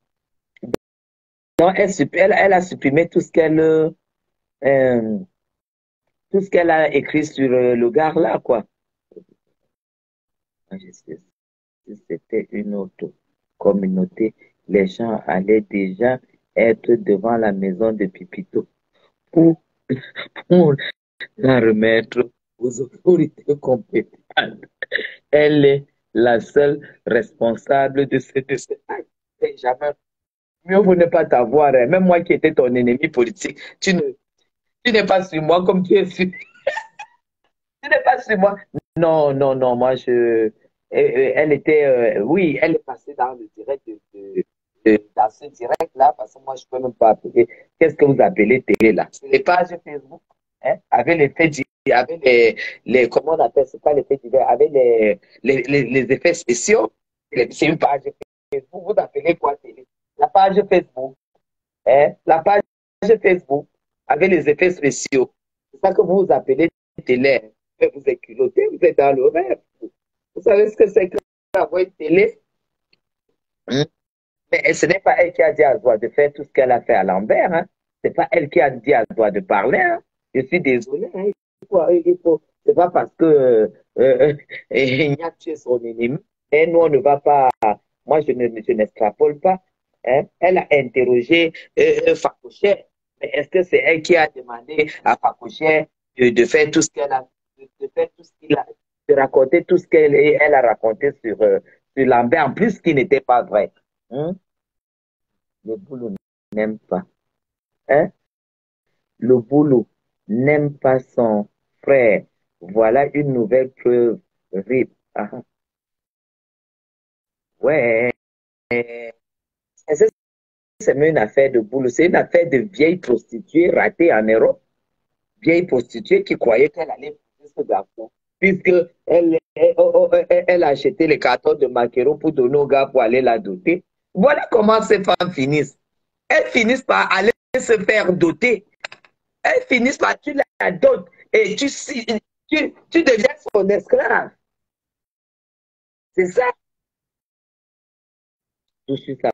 Donc, elle a supprimé tout ce qu'elle tout ce qu'elle a écrit sur le gars là, quoi. Je sais, si c'était une autre communauté, les gens allaient déjà être devant la maison de Pipito pour, pour la remettre aux autorités compétentes. Elle est la seule responsable de ce décès. Jamais. Mieux vaut ne pas t'avoir. Hein. Même moi qui étais ton ennemi politique, tu n'es pas sur moi comme tu es sur. Tu n'es pas sur moi. Non, non, non. Moi, elle était. Oui, elle est passée dans le direct dans ce direct-là, parce que moi, je ne peux même pas appeler. Qu'est-ce que vous appelez télé là? C'est les pages Facebook, hein, avec les faits divers, avec comment on appelle, c'est pas les faits divers, avec les effets spéciaux. C'est une page Facebook. Vous appelez quoi télé? La page Facebook. Hein, la page Facebook avec les effets spéciaux. C'est ça que vous appelez télé. Mais vous êtes culotté, vous êtes dans le rêve. Vous savez ce que c'est que d'avoir une télé? Hein? Mais ce n'est pas elle qui a dit à Zoua de faire tout ce qu'elle a fait à Lambert. Hein? Ce n'est pas elle qui a dit à Zoua de parler. Hein? Je suis désolé. Hein? C'est pas parce que Ignac est son ennemi. Et nous, on ne va pas. Moi, je n'extrapole pas. Hein? Elle a interrogé Fakouché. Mais est-ce que c'est elle qui a demandé à Fakouché de faire tout ce qu'elle a, de faire tout ce qu'il a, de raconter tout ce qu'elle a raconté sur Lambert, en plus, ce qui n'était pas vrai. Hein? Le boulot n'aime pas. Hein? Le boulot n'aime pas son frère. Voilà une nouvelle preuve. RIP. Ah, ouais. Est-ce que c'est même une affaire de boulot? C'est une affaire de vieille prostituée ratée en Europe. Vieille prostituée qui croyait qu'elle allait épouser ce garçon. Puisque elle a acheté les cartons de maquereau pour donner au gars pour aller la doter. Voilà comment ces femmes finissent. Elles finissent par aller se faire doter. Elles finissent par tu la dotes et tu deviens son esclave. C'est ça. Je suis sa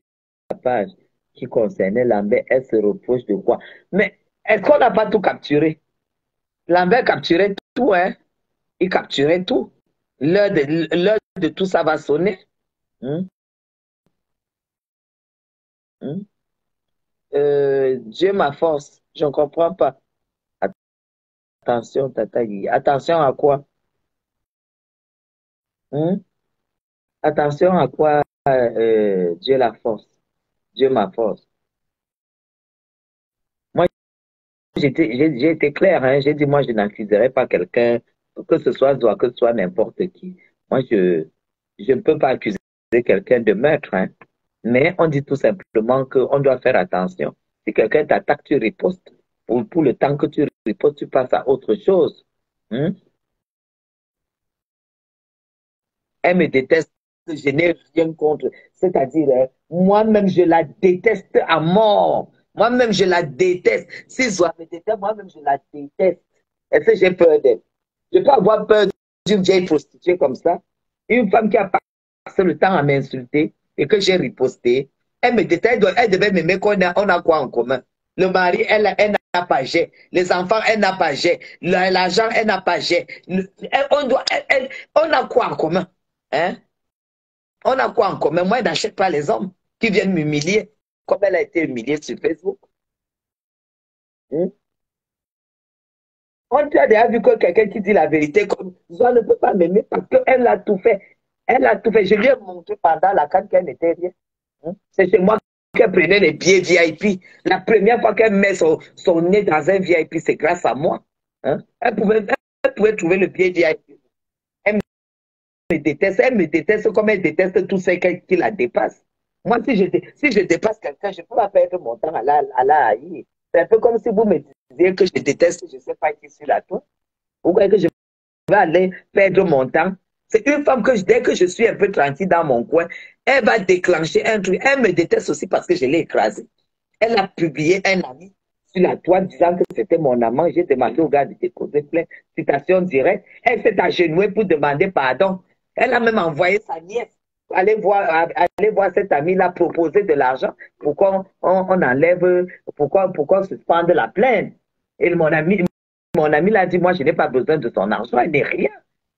page qui concernait Lambert. Elle se reproche de quoi? Mais est-ce qu'on n'a pas tout capturé? Lambert capturait tout, hein? Il capturait tout. L'heure de tout ça va sonner. Hum, hum. Dieu ma force. Je ne comprends pas. Attention, Tata Guy. Attention à quoi? Hum? Attention à quoi, Dieu la force. Dieu ma force. Moi, j'ai été clair, hein. J'ai dit, moi, je n'accuserai pas quelqu'un, que ce soit toi, que ce soit n'importe qui. Moi, je ne peux pas accuser quelqu'un de meurtre, hein. Mais on dit tout simplement qu'on doit faire attention. Si quelqu'un t'attaque, tu ripostes. Pour le temps que tu ripostes, tu passes à autre chose. Hein? Elle me déteste, je n'ai rien contre. C'est-à-dire, hein, moi-même, je la déteste à mort. Moi-même, je la déteste. Si Zoé me déteste, moi-même, je la déteste. Est-ce que j'ai peur d'elle? Je peux avoir peur d'une vieille prostituée comme ça. Une femme qui a passé le temps à m'insulter et que j'ai riposté. Elle me déteste, elle devait m'aimer qu'on a quoi en commun. Le mari, elle n'a pas j'ai. Les enfants, elle n'a pas j'ai. L'argent, elle n'a pas j'ai. On a quoi en commun? Hein? On a quoi en commun? Moi, je n'achète pas les hommes qui viennent m'humilier, comme elle a été humiliée sur Facebook. Hein? On a déjà vu que quelqu'un qui dit la vérité, comme Zoé ne peut pas m'aimer parce qu'elle a tout fait. Elle a tout fait. Je lui ai montré pendant la canne qu'elle n'était rien. Hein? C'est chez moi qu'elle prenait les billets VIP. La première fois qu'elle met son nez dans un VIP, c'est grâce à moi. Hein? Elle pouvait trouver le billet VIP. Elle me déteste comme elle déteste tous ceux qui la dépassent. Moi, si je dépasse quelqu'un, je ne peux pas perdre mon temps à la haïr. C'est un peu comme si vous me disiez que je déteste, je ne sais pas qui suis là, toi. Ou que je vais aller perdre mon temps. C'est une femme que dès que je suis un peu tranquille dans mon coin, elle va déclencher un truc. Elle me déteste aussi parce que je l'ai écrasée. Elle a publié un ami sur la toile disant que c'était mon amant. J'ai demandé au gars de déposer plainte. Citation directe. Elle s'est agenouillée pour demander pardon. Elle a même envoyé sa nièce aller voir cet ami-là proposer de l'argent pour qu'on enlève, pour qu'on suspende la plainte. Et mon ami l'a dit, moi, je n'ai pas besoin de son argent, il n'est rien.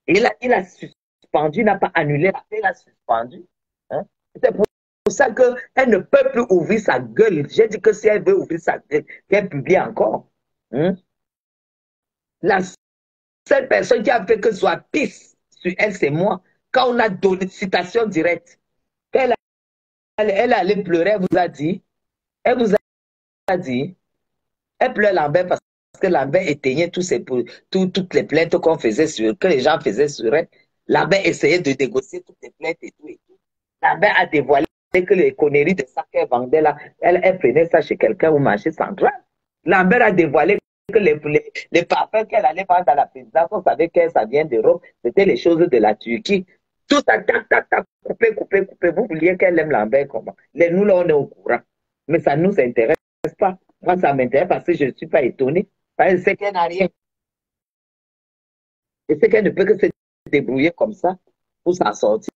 Et il a suspendu, il n'a pas annulé la paix, il a suspendu. Hein? C'est pour ça qu'elle ne peut plus ouvrir sa gueule. J'ai dit que si elle veut ouvrir sa gueule, qu'elle publie encore. Hein? La seule personne qui a fait que ce soit pisse sur elle, c'est moi. Quand on a donné citation directe, elle allait pleurer, elle vous a dit, elle pleure Lambert parce que Lambert éteignait toutes les plaintes qu'on faisait que les gens faisaient sur elle. Lambert essayait de négocier toutes les plaintes et tout et tout. Lambert a dévoilé que les conneries de ça qu'elle vendait là, elle prenait ça chez quelqu'un au marché central. Lambert a dévoilé que les parfums qu'elle allait vendre à la présidence, on savait que ça vient d'Europe, c'était les choses de la Turquie. Tout ça, tac, tac, tac, coupé, coupé, coupé. Vous vouliez qu'elle aime Lambert comment? Nous, là, on est au courant. Mais ça ne nous intéresse pas. Moi, ça m'intéresse parce que je ne suis pas étonné. Parce que c'est qu'elle n'a rien. Et c'est qu'elle ne peut que se débrouiller comme ça pour s'en sortir.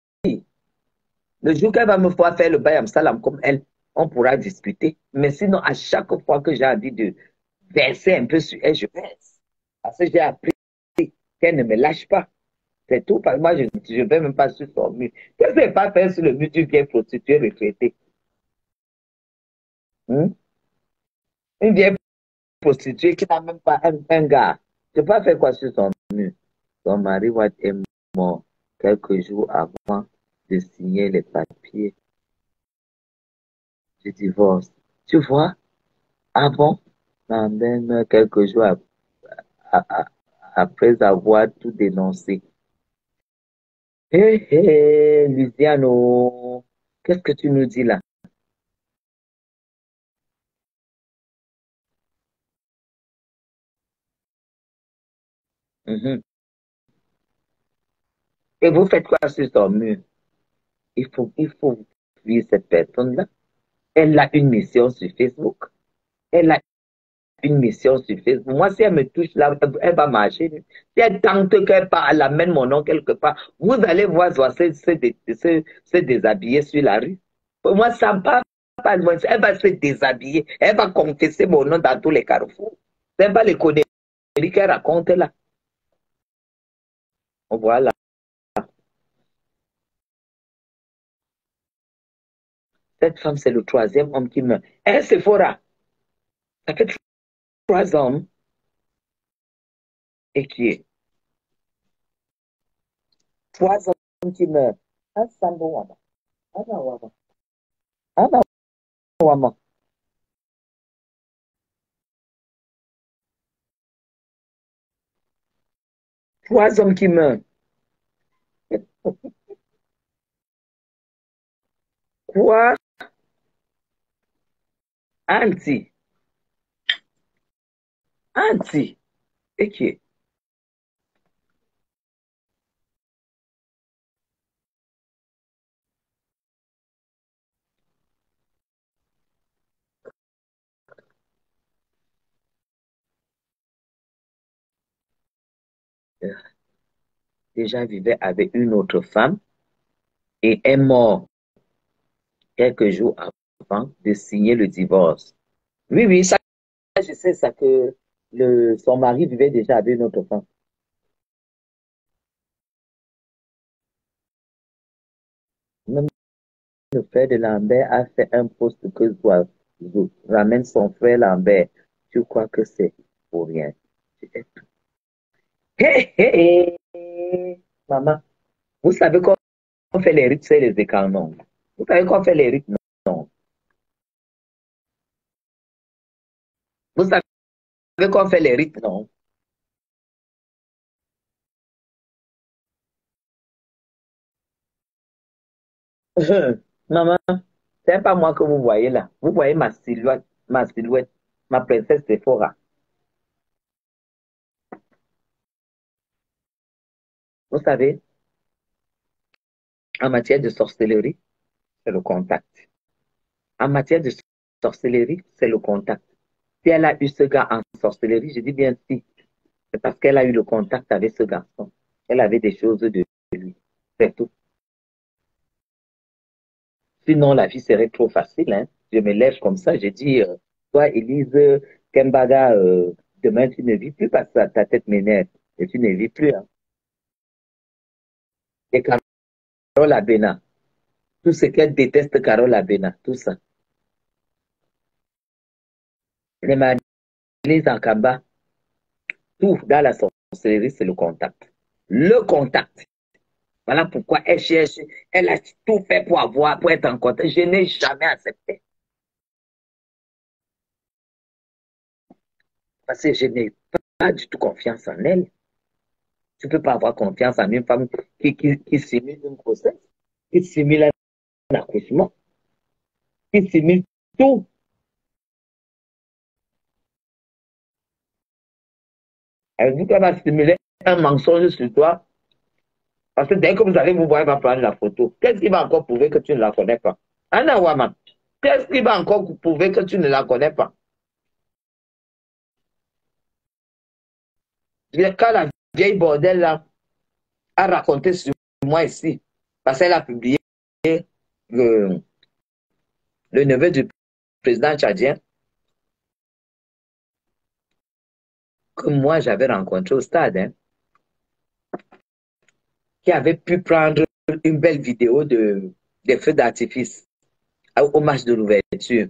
Le jour qu'elle va me voir faire le bayam salam comme elle, on pourra discuter. Mais sinon, à chaque fois que j'ai envie de verser un peu sur elle, je verse. Parce que j'ai appris qu'elle ne me lâche pas. C'est tout. Parce que moi, je ne vais même pas sur son mur. Qu'est-ce que je vais pas faire sur le mur du vieille prostituée retraitée? Une vieille prostituée qui n'a même pas un gars. Je ne peux pas faire quoi sur son mur? Son mari est mort quelques jours avant de signer les papiers du divorce. Tu vois? Avant, même quelques jours après avoir tout dénoncé. Hé, hé, Luciano, qu'est-ce que tu nous dis là? Mhm. Et vous faites quoi sur son mur? Il faut vivre cette personne-là. Elle a une mission sur Facebook. Elle a une mission sur Facebook. Moi, si elle me touche là, elle va marcher. Si elle tente qu'elle part, elle amène mon nom quelque part, vous allez voir se déshabiller sur la rue. Pour moi, ça ne part pas loin. Elle va se déshabiller. Elle va confesser mon nom dans tous les carrefours. C'est pas les conneries qu'elle raconte là. Voilà. Cette femme, c'est le troisième homme qui meurt. Elle, Sephora, ça fait 3 hommes et qui est 3 hommes qui meurent. Ah, Sambo Wama. Ah, non, Wama. Ah, non, Wama. 3 hommes qui meurent. Quoi? Anti. Anti. Et qui est? Déjà vivait avec une autre femme et est mort quelques jours avant de signer le divorce. Oui, oui, ça, je sais ça que son mari vivait déjà avec une autre femme. Même le frère de Lambert a fait un post que quoi, ramène son frère Lambert. Tu crois que c'est pour rien? Hé, hé, hé, maman, vous savez qu'on fait les rites, c'est les écarts, non? Vous savez qu'on fait les rites, non? Vous savez qu'on fait les rites, non? Maman, c'est pas moi que vous voyez là. Vous voyez ma silhouette, ma princesse Sephora. Vous savez, en matière de sorcellerie, c'est le contact. En matière de sorcellerie, c'est le contact. Si elle a eu ce gars en sorcellerie, je dis bien si, c'est parce qu'elle a eu le contact avec ce garçon. Elle avait des choses de lui. C'est tout. Sinon, la vie serait trop facile. Hein. Je me lève comme ça, je dis, toi, Élise Kembaga, Demain, tu ne vis plus parce que ta tête m'énerve. Et tu ne vis plus. Hein. Et Carole Abena, tout ce qu'elle déteste, Carole Abena, tout ça. Les Marlise en Kamba, tout dans la sorcellerie, c'est le contact. Le contact. Voilà pourquoi elle cherche, elle a tout fait pour avoir, pour être en contact. Je n'ai jamais accepté. Parce que je n'ai pas du tout confiance en elle. Tu ne peux pas avoir confiance en une femme qui simule une grossesse, qui simule un accouchement, qui simule tout. Elle dit qu'elle va simuler un mensonge sur toi. Parce que dès que vous allez vous voir, elle va prendre la photo. Qu'est-ce qui va encore prouver que tu ne la connais pas? Anna Waman, qu'est-ce qui va encore prouver que tu ne la connais pas? Quand la vieille bordel là a raconté sur moi ici, parce qu'elle a publié le, le neveu du président tchadien que moi j'avais rencontré au stade, hein, qui avait pu prendre une belle vidéo des feux d'artifice au match de l'ouverture.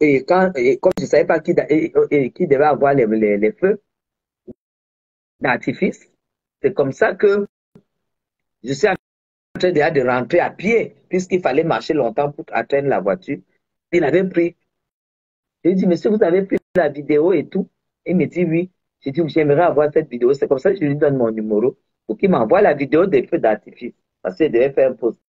Et comme je ne savais pas qui devait avoir les feux d'artifice, c'est comme ça que je suis en train de rentrer à pied, puisqu'il fallait marcher longtemps pour atteindre la voiture. Il avait pris. J'ai dit, monsieur, vous avez pris la vidéo et tout. Il me dit oui. J'ai dit, j'aimerais avoir cette vidéo. C'est comme ça que je lui donne mon numéro pour qu'il m'envoie la vidéo des feux d'artifice. Parce qu'il devait faire un post.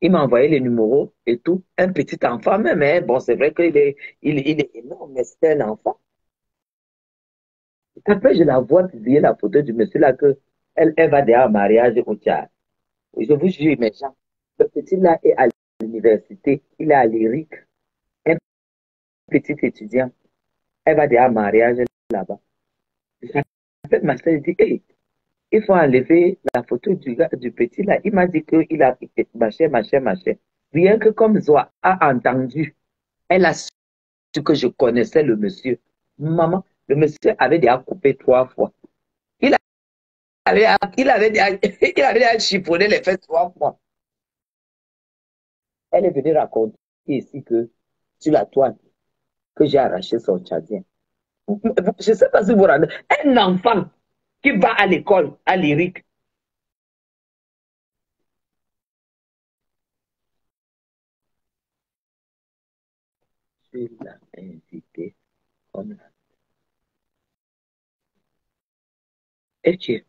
Il m'a envoyé les numéros et tout. Un petit enfant même, hein. Bon, c'est vrai qu'il est énorme, mais c'est un enfant. Après, je la vois publier la photo du monsieur là que elle va déjà en mariage au Tchad. Je vous jure, mes gens, le petit là est à l'université, il est à l'IRIC, un petit étudiant. Elle va déjà en mariage là-bas. J'appelle ma soeur, je dis, hey, il faut enlever la photo du petit là. Il m'a dit qu'il a machin, machin, machin. Rien que comme Zoa a entendu, elle a su que je connaissais le monsieur. Maman, le monsieur avait déjà coupé 3 fois. Il il avait déjà chiffonné les fesses 3 fois. Elle est venue raconter ici que, sur la toile, que j'ai arraché son tchadien. Je ne sais pas si vous vous rendez. Un enfant qui va à l'école, à l'IRIC, je l'ai invité comme là. Et tu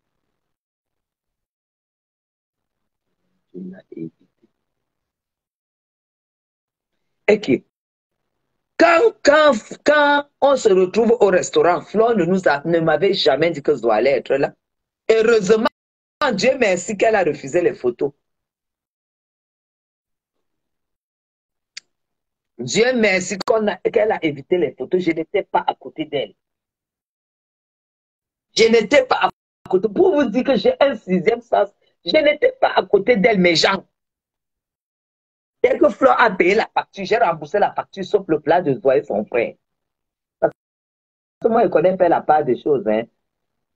l'as invité. Et qui quand on se retrouve au restaurant, Flore ne m'avait jamais dit que je dois aller être là. Heureusement, Dieu merci qu'elle a refusé les photos. Dieu merci qu'elle a évité les photos. Je n'étais pas à côté d'elle. Je n'étais pas à côté. Pour vous dire que j'ai un sixième sens, je n'étais pas à côté d'elle, mes gens. Dès que Flore a payé la facture, j'ai remboursé la facture sauf le plat de Zoé, son frère. Parce que moi, je connais pas la part des choses. Hein.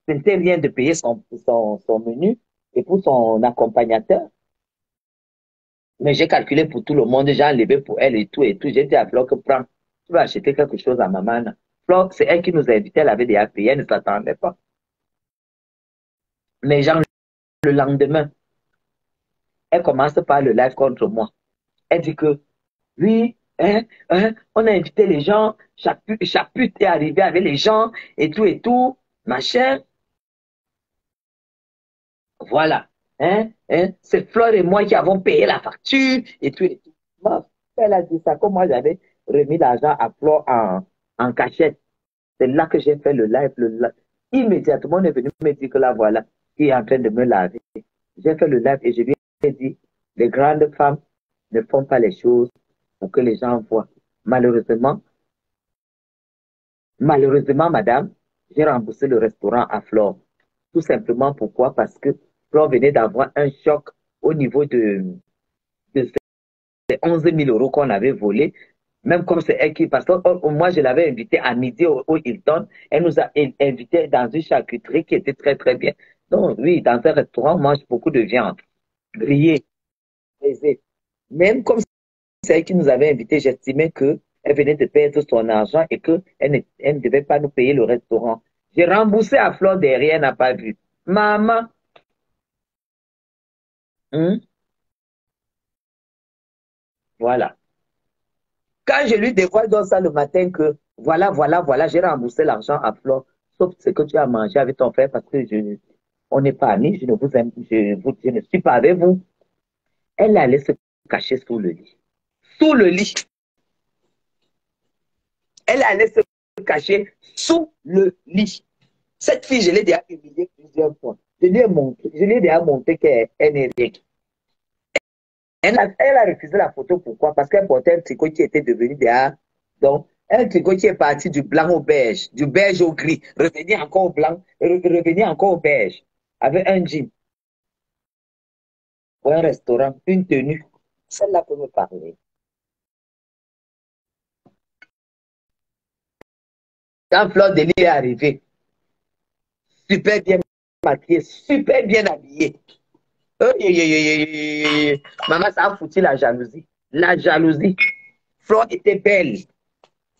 Ce n'était rien de payer son menu et pour son accompagnateur. Mais j'ai calculé pour tout le monde, j'ai enlevé pour elle et tout et tout. J'ai dit à Flore que prends, tu vas acheter quelque chose à maman. Flore, c'est elle qui nous a invités, elle avait déjà payé, elle ne s'attendait pas. Mais genre, le lendemain, elle commence par le live contre moi. Elle dit que, oui, on a invité les gens, chaque pute est arrivé avec les gens et tout, machin. Voilà. C'est Flore et moi qui avons payé la facture et tout et tout. Bon, elle a dit ça, comme moi j'avais remis l'argent à Flore en cachette. C'est là que j'ai fait le live, Immédiatement, on est venu me dire que là, voilà, qui est en train de me laver. J'ai fait le live et je lui ai dit, les grandes femmes ne font pas les choses pour que les gens voient. Malheureusement, madame, j'ai remboursé le restaurant à Flore. Tout simplement pourquoi? Parce que Flore venait d'avoir un choc au niveau de ces 11 000 € qu'on avait volés. Même comme c'est elle qui, parce que moi, je l'avais invitée à midi au Hilton. Elle nous a invités dans une charcuterie qui était très, très bien. Donc, oui, dans un restaurant, on mange beaucoup de viande grillée, braisée. Même comme c'est elle qui nous avait invités, j'estimais qu'elle venait de perdre son argent et qu'elle elle ne devait pas nous payer le restaurant. J'ai remboursé à fleur derrière, elle n'a pas vu. Maman, hein, voilà. Quand je lui dévoile dans ça le matin que voilà, voilà, voilà, j'ai remboursé l'argent à Flore, sauf ce que tu as mangé avec ton frère parce que on n'est pas amis, je ne vous aime, je ne suis pas avec vous. Elle allait se cacher sous le lit. Sous le lit. Elle allait se cacher sous le lit. Cette fille, je l'ai déjà humiliée plusieurs fois. Je lui ai déjà montré qu'elle n'est rien. Elle a refusé la photo. Pourquoi? Parce qu'elle portait un tricot qui était devenu déjà. Donc, un tricot qui est parti du blanc au beige, du beige au gris, revenir encore au blanc, revenir encore au beige, avec un jean, pour un restaurant, une tenue. Celle-là peut me parler. Quand Fleur de Lis est arrivée, super bien maquillée, super bien habillée. Maman, ça a foutu la jalousie. La jalousie. Fleur était belle.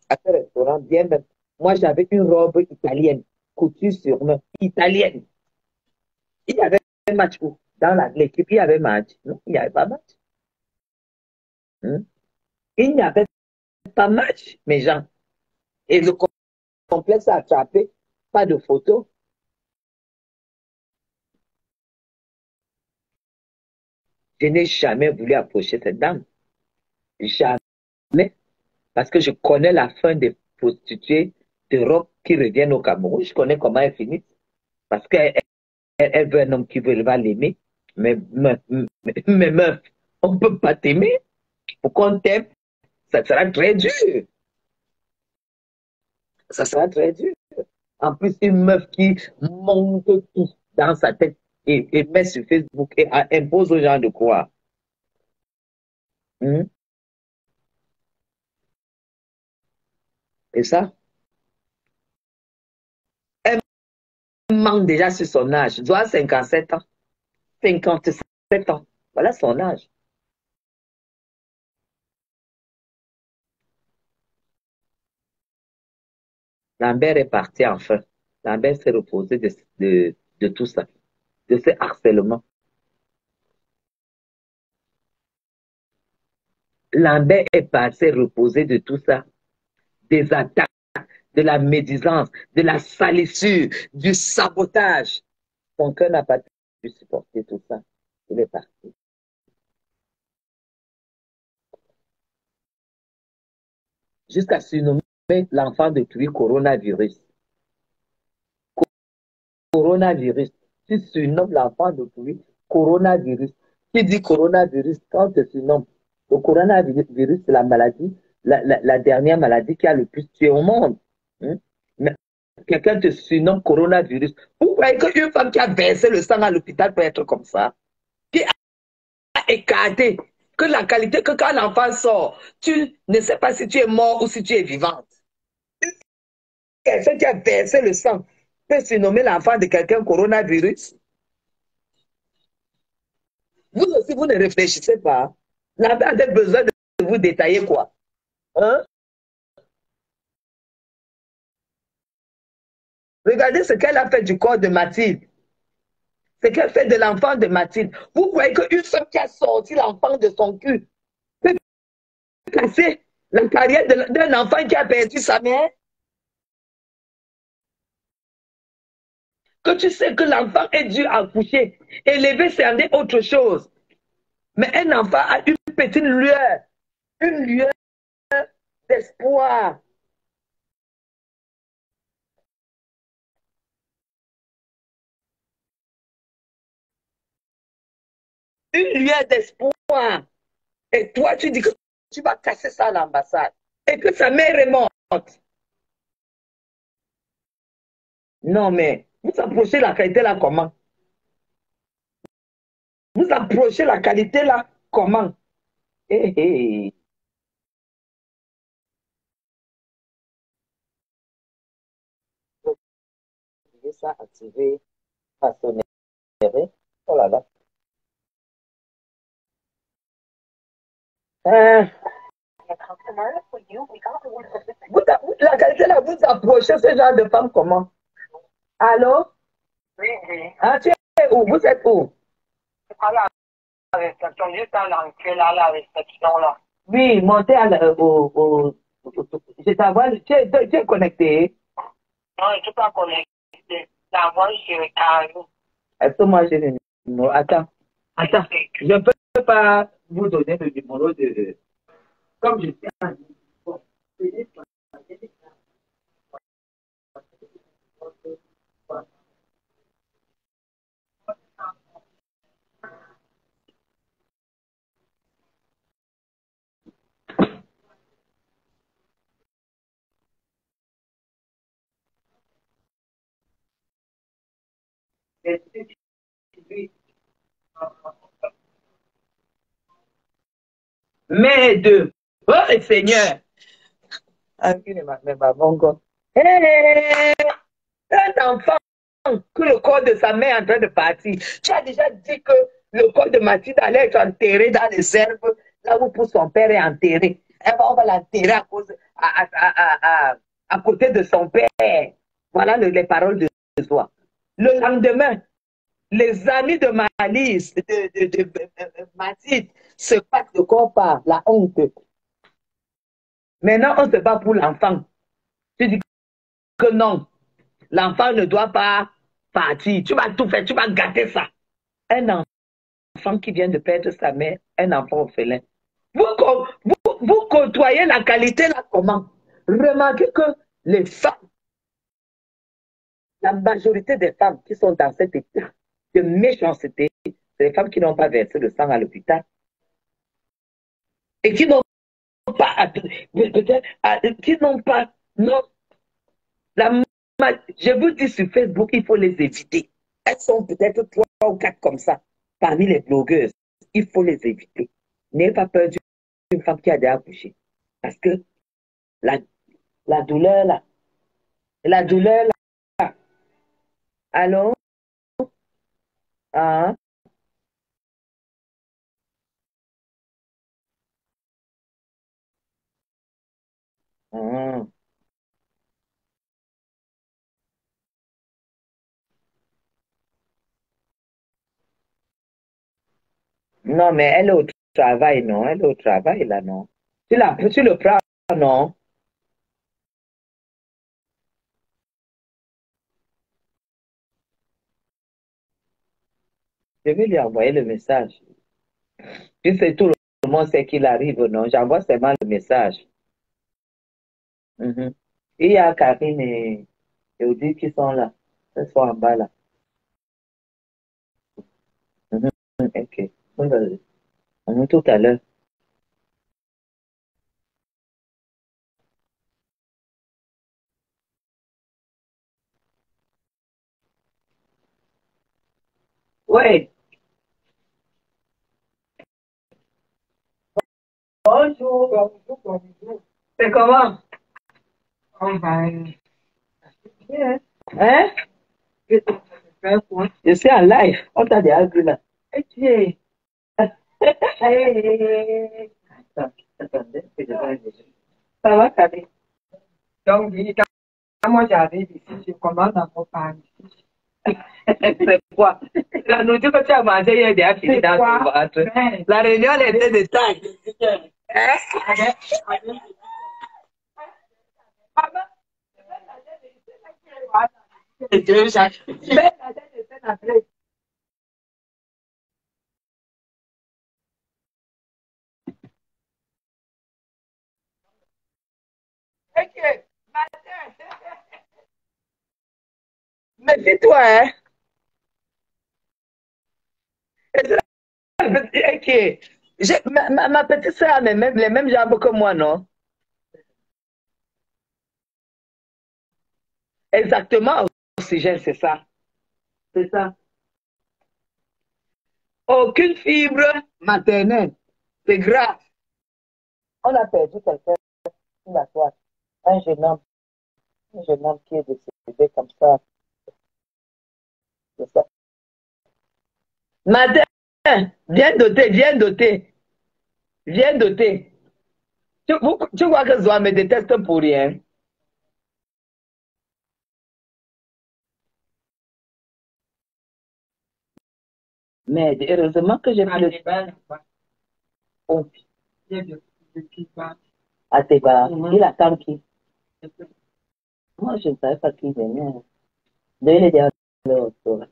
À ce restaurant, bien même. Moi, j'avais une robe italienne, couture sur main, italienne. Il y avait un match où, dans l'équipe, il y avait match. Non, il n'y avait pas match. Hein? Il n'y avait pas match, mes gens. Et le complexe a attrapé, pas de photos. Je n'ai jamais voulu approcher cette dame. Jamais. Parce que je connais la fin des prostituées d'Europe qui reviennent au Cameroun. Je connais comment elles finissent. Parce qu'elle elle veut un homme qui veut, va l'aimer. Mais meuf, on ne peut pas t'aimer. Pour qu'on t'aime, ça sera très dur. Ça sera très dur. En plus, une meuf qui monte tout dans sa tête et met sur Facebook et impose aux gens de croire. Hmm? Et ça, elle manque déjà sur son âge. Elle doit avoir 57 ans. 57 ans. Voilà son âge. Lambert est parti enfin. Lambert s'est reposé de tout ça, de ce harcèlement. Lambert est parti reposer de tout ça, des attaques, de la médisance, de la salissure, du sabotage. Son cœur n'a pas pu supporter tout ça. Il est parti. Jusqu'à surnommer l'enfant de lui coronavirus. Coronavirus. Tu surnommes l'enfant de lui coronavirus. Qui dit coronavirus quand tu surnommes? Le coronavirus, c'est la maladie, la dernière maladie qui a le plus tué au monde. Hein? Mais quelqu'un te surnomme coronavirus. Vous croyez qu'une femme qui a versé le sang à l'hôpital peut être comme ça? Qui a écarté que la qualité que quand l'enfant sort, tu ne sais pas si tu es mort ou si tu es vivante. Quelqu'un qui a versé le sang peut surnommer l'enfant de quelqu'un coronavirus. Vous aussi, vous ne réfléchissez pas. La mère a besoin de vous détailler quoi? Hein? Regardez ce qu'elle a fait du corps de Mathilde. Ce qu'elle fait de l'enfant de Mathilde. Vous croyez qu'une femme qui a sorti l'enfant de son cul peut casser la carrière d'un enfant qui a perdu sa mère? Que tu sais que l'enfant est dû accoucher. Élever, c'est autre chose. Mais un enfant a une petite lueur. Une lueur d'espoir. Une lueur d'espoir. Et toi, tu dis que tu vas casser ça à l'ambassade. Et que sa mère est morte. Non, mais vous approchez la qualité là comment? Vous approchez la qualité là comment? Hey, hey. activer ça, activer, façonner. Oh là là. Euh, la qualité là, vous approchez ce genre de femme comment? Allô? Oui, oui. Ah, tu es où? Vous êtes où? Je parle à la réception, juste à l'entrée là, la réception là. Oui, montez je t'envoie, tu es connecté. Non, je ne suis pas connecté. La voix, je carré. Est-ce que moi j'ai le numéro? Attends, je ne peux pas vous donner le numéro de. Comme je suis en. Bon, mais de. Oh Seigneur! Ah, mais bon, God. Hey, un enfant que le corps de sa mère est en train de partir. Tu as déjà dit que le corps de Mathilde allait être enterré dans les herbes, là où pour son père est enterré. On va l'enterrer à côté de son père. Voilà les paroles de soi. Le lendemain, les amis de Malice, de Mathilde, se passent de corps par la honte. Maintenant, on se bat pour l'enfant. Tu dis que non, l'enfant ne doit pas partir. Tu vas tout faire, tu vas gâter ça. Un enfant qui vient de perdre sa mère, un enfant orphelin. Vous côtoyez la qualité là comment? Remarquez que les femmes, la majorité des femmes qui sont dans cet état de méchanceté, c'est les femmes qui n'ont pas versé le sang à l'hôpital et qui n'ont pas, peut-être, qui n'ont pas, non, la, je vous dis sur Facebook, il faut les éviter. Elles sont peut-être 3 ou 4 comme ça, parmi les blogueuses. Il faut les éviter. N'ayez pas peur d'une femme qui a déjà accouché. Parce que la, la douleur là, la douleur là, allô? Ah, ah. Non, mais elle est au travail, non? Elle est au travail là, non? Tu le prends, non? Je vais lui envoyer le message. Tu sais, tout le monde sait qu'il arrive, non? J'envoie seulement le message. Mhm. Il y a Karine et Audrey qui sont là. Elles sont en bas là. Mhm. Ok. Tout à l'heure. Oui. Bonjour. Bonjour, bonjour. C'est comment? On va bien. Hein? Je suis en live. On t'a déjà vu là. Ok. Hey. Attendez, que je vais aller. Ça va, Kabi? Donc, quand moi j'arrive ici, je commande un repas ici. C'est quoi? La nourriture que tu as mangée hier est déjà finie dans ton ventre. La réunion elle était de taille. Hein? Méfie-toi, hein? Ok. Ma petite soeur a les mêmes jambes que moi, non? Exactement, oxygène, c'est ça. C'est ça. Aucune fibre maternelle. C'est grave. On a perdu quelqu'un sur la toile. Un jeune homme qui est décédé comme ça. C'est ça. Matin, viens doter, viens doter, viens doter. Tu vois que Zoa me déteste pour rien. Mais heureusement que j'ai pris le... Oh, à tes bas. Il attend qui? Moi, je ne savais pas qui venait. De il est déjà le restaurant.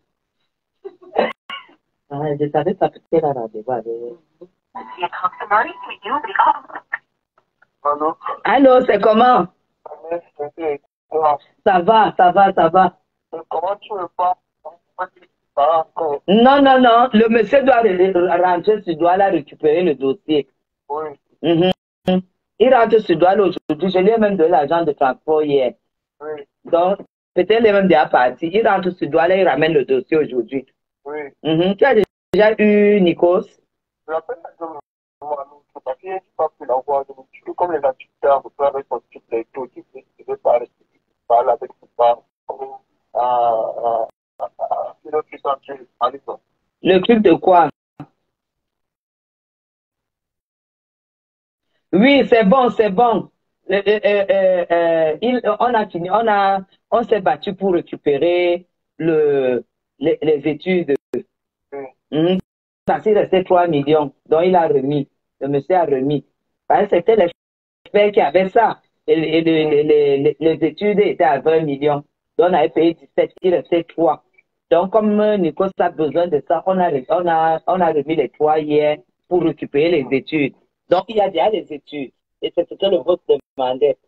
Ah, je savais pas que c'était la rendez-vous avec... Allô? Allô, c'est comment? Ça va, ça va, ça va. Comment tu veux pas? Pas encore. Non, non, non. Le monsieur doit rentrer, tu dois la récupérer le dossier. Oui, Mhm. Il rentre sur Douala aujourd'hui. Je lui ai même donné l'argent de transport hier. oui, Donc, peut-être il est même déjà parti. Il rentre sur Douala, il ramène le dossier aujourd'hui. oui. Mhm. Tu as déjà eu Nikos? Je l'appelle parce qu'il n'est pas pu l'avoir. Comme les activités à vous faire avec son type de taux, qui ne veut pas rester, parler avec ses parents. Une autre puissance, par exemple. Le truc de quoi? Oui, c'est bon, c'est bon. On a fini, on s'est battu pour récupérer les études. Oui, Mhm. Parce qu'il restait 3 millions. Donc, il a remis. Le monsieur a remis. Parce que c'était les frères qui avaient ça. Et les études étaient à 20 millions. Donc, on avait payé 17. Il restait 3. Donc, comme Nicolas a besoin de ça, on a remis les 3 hier pour récupérer les études. Donc, il y a déjà les études. Et c'est ce que le vote demandait.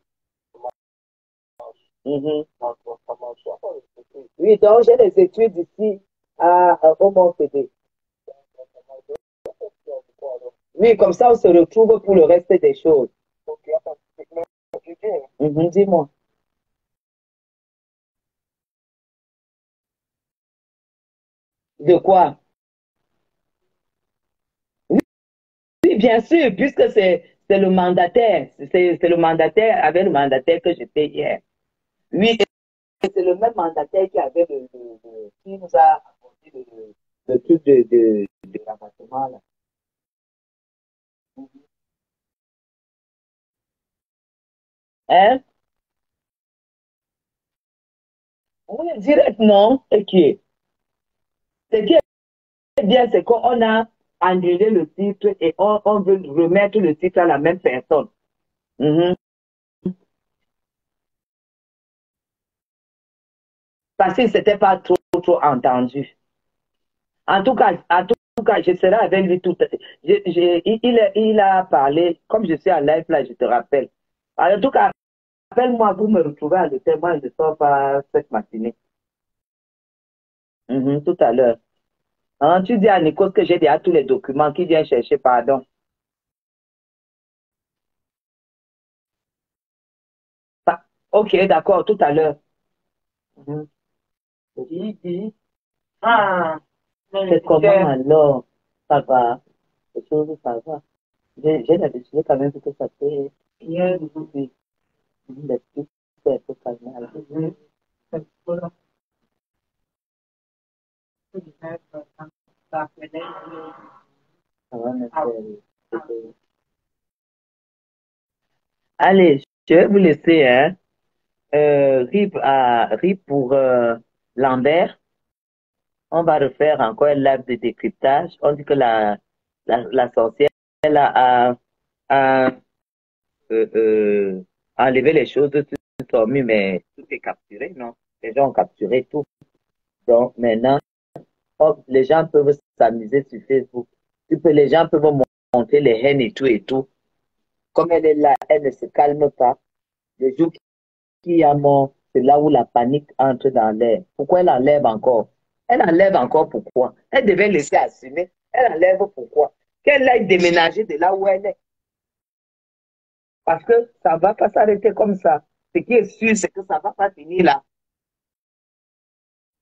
Mhm. ça marche. Oui, donc j'ai les études ici au Mont CD. Oui, comme ça, on se retrouve pour le reste des choses. Ok, attends, c'est bien. Mhm, dis-moi. De quoi? Oui, oui, bien sûr, puisque c'est le mandataire. C'est le mandataire, avec le mandataire que j'étais hier. Oui, et c'est le même mandataire qui avait qui nous a apporté le truc de ramassement, là. Hein? Oui, direct, non. Et qui? Ce qui est bien, c'est qu'on a annulé le titre et on veut remettre le titre à la même personne. Mhm. Parce qu'il ne s'était pas trop entendu. En tout cas, je serai avec lui tout. Il a parlé, comme je suis en live là, je te rappelle. En tout cas, appelle-moi pour me retrouver à l'hôtel. Moi, je ne sors pas cette matinée. Mhm, tout à l'heure. Hein, tu dis à Nico que j'ai déjà tous les documents qui vient chercher, pardon. Ok, d'accord, tout à l'heure. Mhm. Dis. Ah, C'est comment alors? Ça va. Les choses, ça va. J'ai l'habitude quand même que ça fait. Oui. L'esprit, c'est un peu calme. Ça va me faire. Allez, je vais vous laisser, hein. RIP pour Lambert. On va refaire encore un live de décryptage. On dit que la sorcière elle a euh, euh, enlevé les choses de dormi, mais tout est capturé, non? Les gens ont capturé tout. Donc maintenant, hop, les gens peuvent s'amuser sur Facebook. Les gens peuvent monter les haines et tout et tout. Comme elle est là, elle ne se calme pas. Le jour qu'il y a mort, c'est là où la panique entre dans l'air. Pourquoi elle enlève encore? Elle enlève encore pourquoi? Elle devait laisser assumer. Elle enlève pourquoi? Qu'elle aille déménager de là où elle est. Parce que ça ne va pas s'arrêter comme ça. Ce qui est sûr, c'est que ça ne va pas finir là.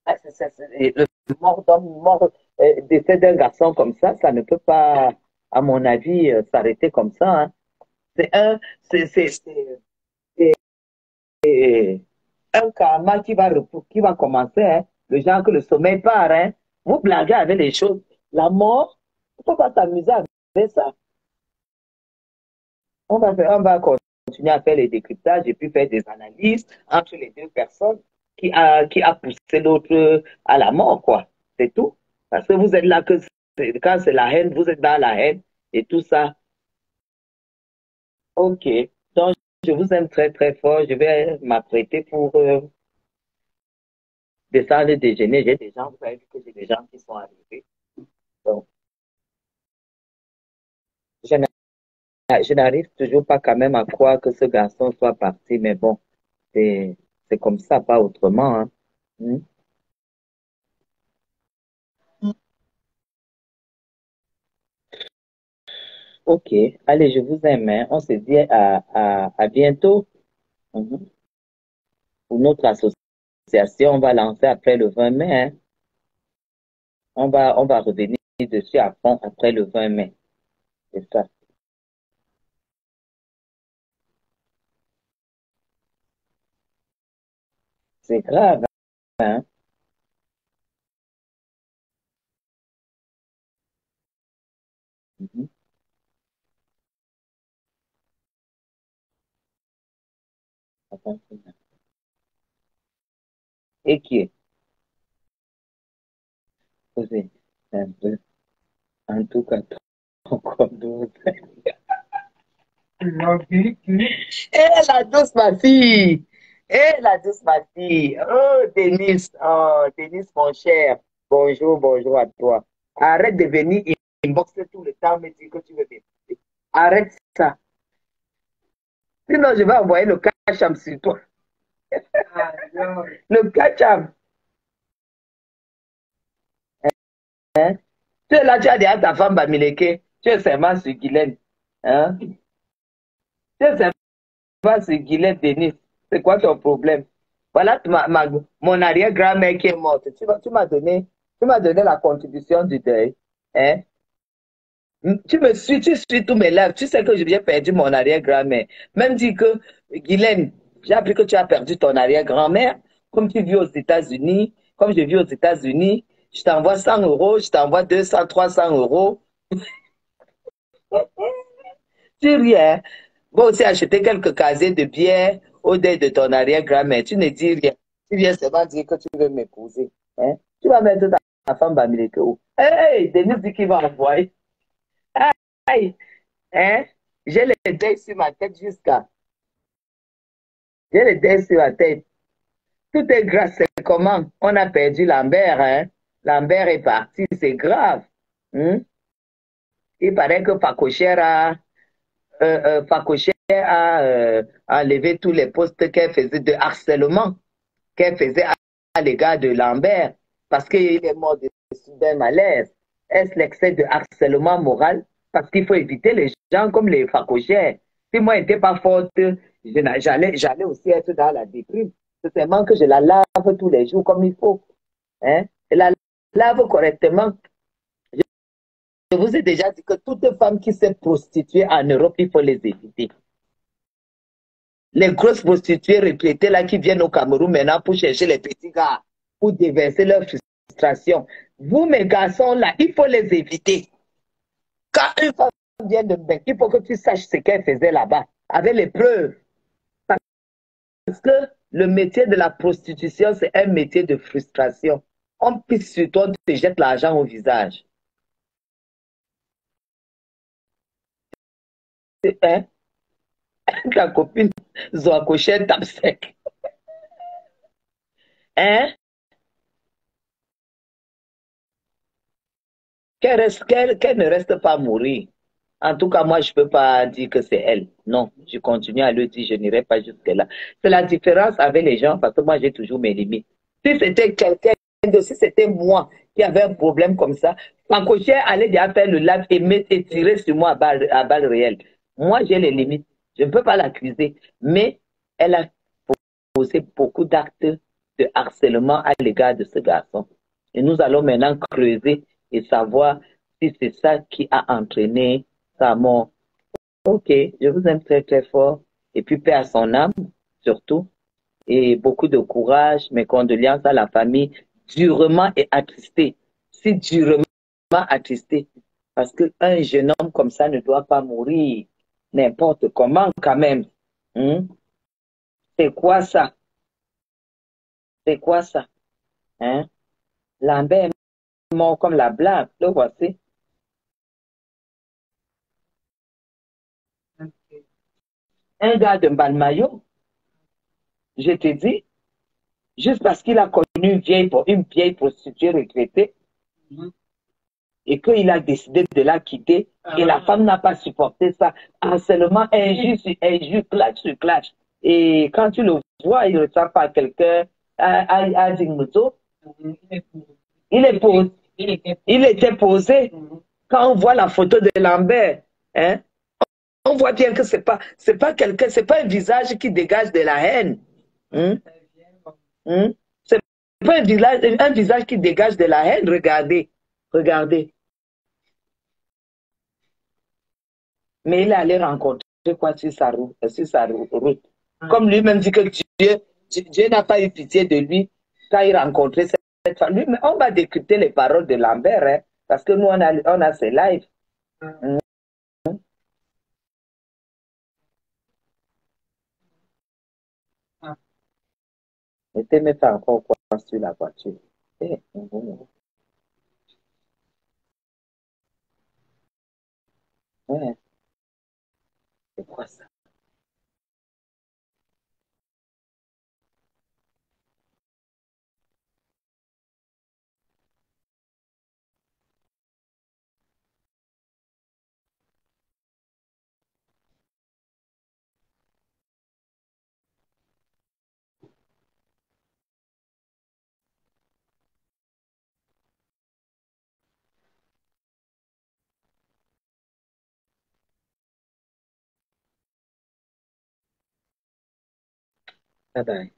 Ah, le décès d'un garçon comme ça ne peut pas, à mon avis, s'arrêter comme ça, hein. C'est c'est un karma qui va commencer, hein. Le genre que le sommeil part, hein. Vous blaguez avec les choses. La mort, il ne faut pas s'amuser avec ça. On va continuer à faire les décryptages et puis faire des analyses entre les deux personnes qui a poussé l'autre à la mort, quoi. C'est tout. Parce que vous êtes là que quand c'est la haine, vous êtes dans la haine et tout ça. Ok. Donc, je vous aime très, très fort. Je vais m'apprêter pour descendre déjeuner. J'ai des gens, vous savez que j'ai des gens qui sont arrivés. Donc, je je n'arrive toujours pas quand même à croire que ce garçon soit parti, mais bon, c'est, c'est comme ça, pas autrement, hein. Hmm. Ok, allez, je vous aime, hein. On se dit à bientôt. Mhm. Pour notre association, on va lancer après le 20 mai, hein. On va revenir dessus à fond après le 20 mai. C'est ça. C'est grave, hein. Mhm. Attends, et qui est posé un peu, en tout cas, encore d'autres. Eh, la douce, ma fille. Eh, la douce, ma fille. Oh, Denis. Oh, Denis, mon cher. Bonjour, bonjour à toi. Arrête de venir inboxer tout le temps, me dire que tu veux m'épouser. Arrête ça. Sinon, je vais envoyer le cacham sur toi. Le cacham. Hein? Tu es là, tu as dit à ta femme Bamileke. Tu es seulement sur Guylaine. Hein? Tu es seulement sur Guylaine, Denis. C'est quoi ton problème? Voilà mon arrière-grand-mère qui est morte. Tu m'as donné la contribution du deuil. Hein? Tu suis tous mes lives. Tu sais que j'ai perdu mon arrière-grand-mère. Même dit que, Guylaine, j'ai appris que tu as perdu ton arrière-grand-mère. Comme tu vis aux États-Unis, comme je vis aux États-Unis, je t'envoie 100 euros, je t'envoie 200, 300 euros. Tu rien. Va aussi acheter quelques casiers de bière au deuil de ton arrière-grand-mère. Tu ne dis rien. Tu viens seulement dire que tu veux m'épouser. Hein? Tu vas mettre ta femme Bamileke où? Hey, Denis dit qu'il va envoyer. Hey, hein? J'ai les deuils sur ma tête jusqu'à. J'ai les deuils sur la tête. Tout est grave. C'est comment? On a perdu Lambert, hein? Lambert est parti. C'est grave. Hein? Il paraît que Facochère a enlevé tous les postes qu'elle faisait de harcèlement, qu'elle faisait à l'égard de Lambert, parce qu'il est mort de soudain malaise. Est-ce l'excès de harcèlement moral? Parce qu'il faut éviter les gens comme les Facochères. Si moi, je n'étais pas forte, j'allais aussi être dans la déprime. C'est seulement que je la lave tous les jours comme il faut. Hein? Je la lave correctement. Je vous ai déjà dit que toute femme qui s'est prostituée en Europe, il faut les éviter. Les grosses prostituées répétées là qui viennent au Cameroun maintenant pour chercher les petits gars, pour déverser leur frustration. Vous, mes garçons là, il faut les éviter. Quand une femme vient de me il faut que tu saches ce qu'elle faisait là-bas, avec les preuves. Parce que le métier de la prostitution, c'est un métier de frustration. On pisse sur toi, on te jette l'argent au visage. Hein? Ta copine Zoakochen tape sec. Hein? Qu'elle ne reste pas mourir. En tout cas, moi, je ne peux pas dire que c'est elle. Non, je continue à le dire, je n'irai pas jusque-là. C'est la différence avec les gens, parce que moi, j'ai toujours mes limites. Si c'était quelqu'un si c'était moi qui avait un problème comme ça, ma cochère allait déjà faire le live et tirer sur moi à balles réelles. Moi, j'ai les limites. Je ne peux pas l'accuser. Mais elle a posé beaucoup d'actes de harcèlement à l'égard de ce garçon. Et nous allons maintenant creuser et savoir si c'est ça qui a entraîné sa mort. Ok, je vous aime très très fort. Et puis paix à son âme, surtout. Et beaucoup de courage, mes condoléances à la famille. durement et attristé. Si durement attristé. Parce qu'un jeune homme comme ça ne doit pas mourir n'importe comment quand même. Hein? C'est quoi ça? C'est quoi ça? Hein? Lambert est mort comme la blague. Le voici. Un gars de Balmayo, je te dis, juste parce qu'il a connu une vieille prostituée retraitée et qu'il a décidé de la quitter et la femme n'a pas supporté ça. Harcèlement injure sur injure, clash sur clash. Et quand tu le vois, il ne ressemble pas à quelqu'un, à Zingmuzo. Il est posé. Il était posé. Quand on voit la photo de Lambert, hein, on voit bien que c'est pas quelqu'un, c'est pas un visage qui dégage de la haine. Hein? Hein? C'est pas un visage qui dégage de la haine. Regardez, regardez. Mais il est allé rencontrer quoi sur sa route. Comme lui-même dit que Dieu n'a pas eu pitié de lui quand il rencontrait cette femme. Lui, mais on va décrypter les paroles de Lambert, hein, parce que nous, on a ses lives. Hein? Mettez mes pas encore quoi sur la voiture. Eh, ouais, c'est quoi ça? Bye bye.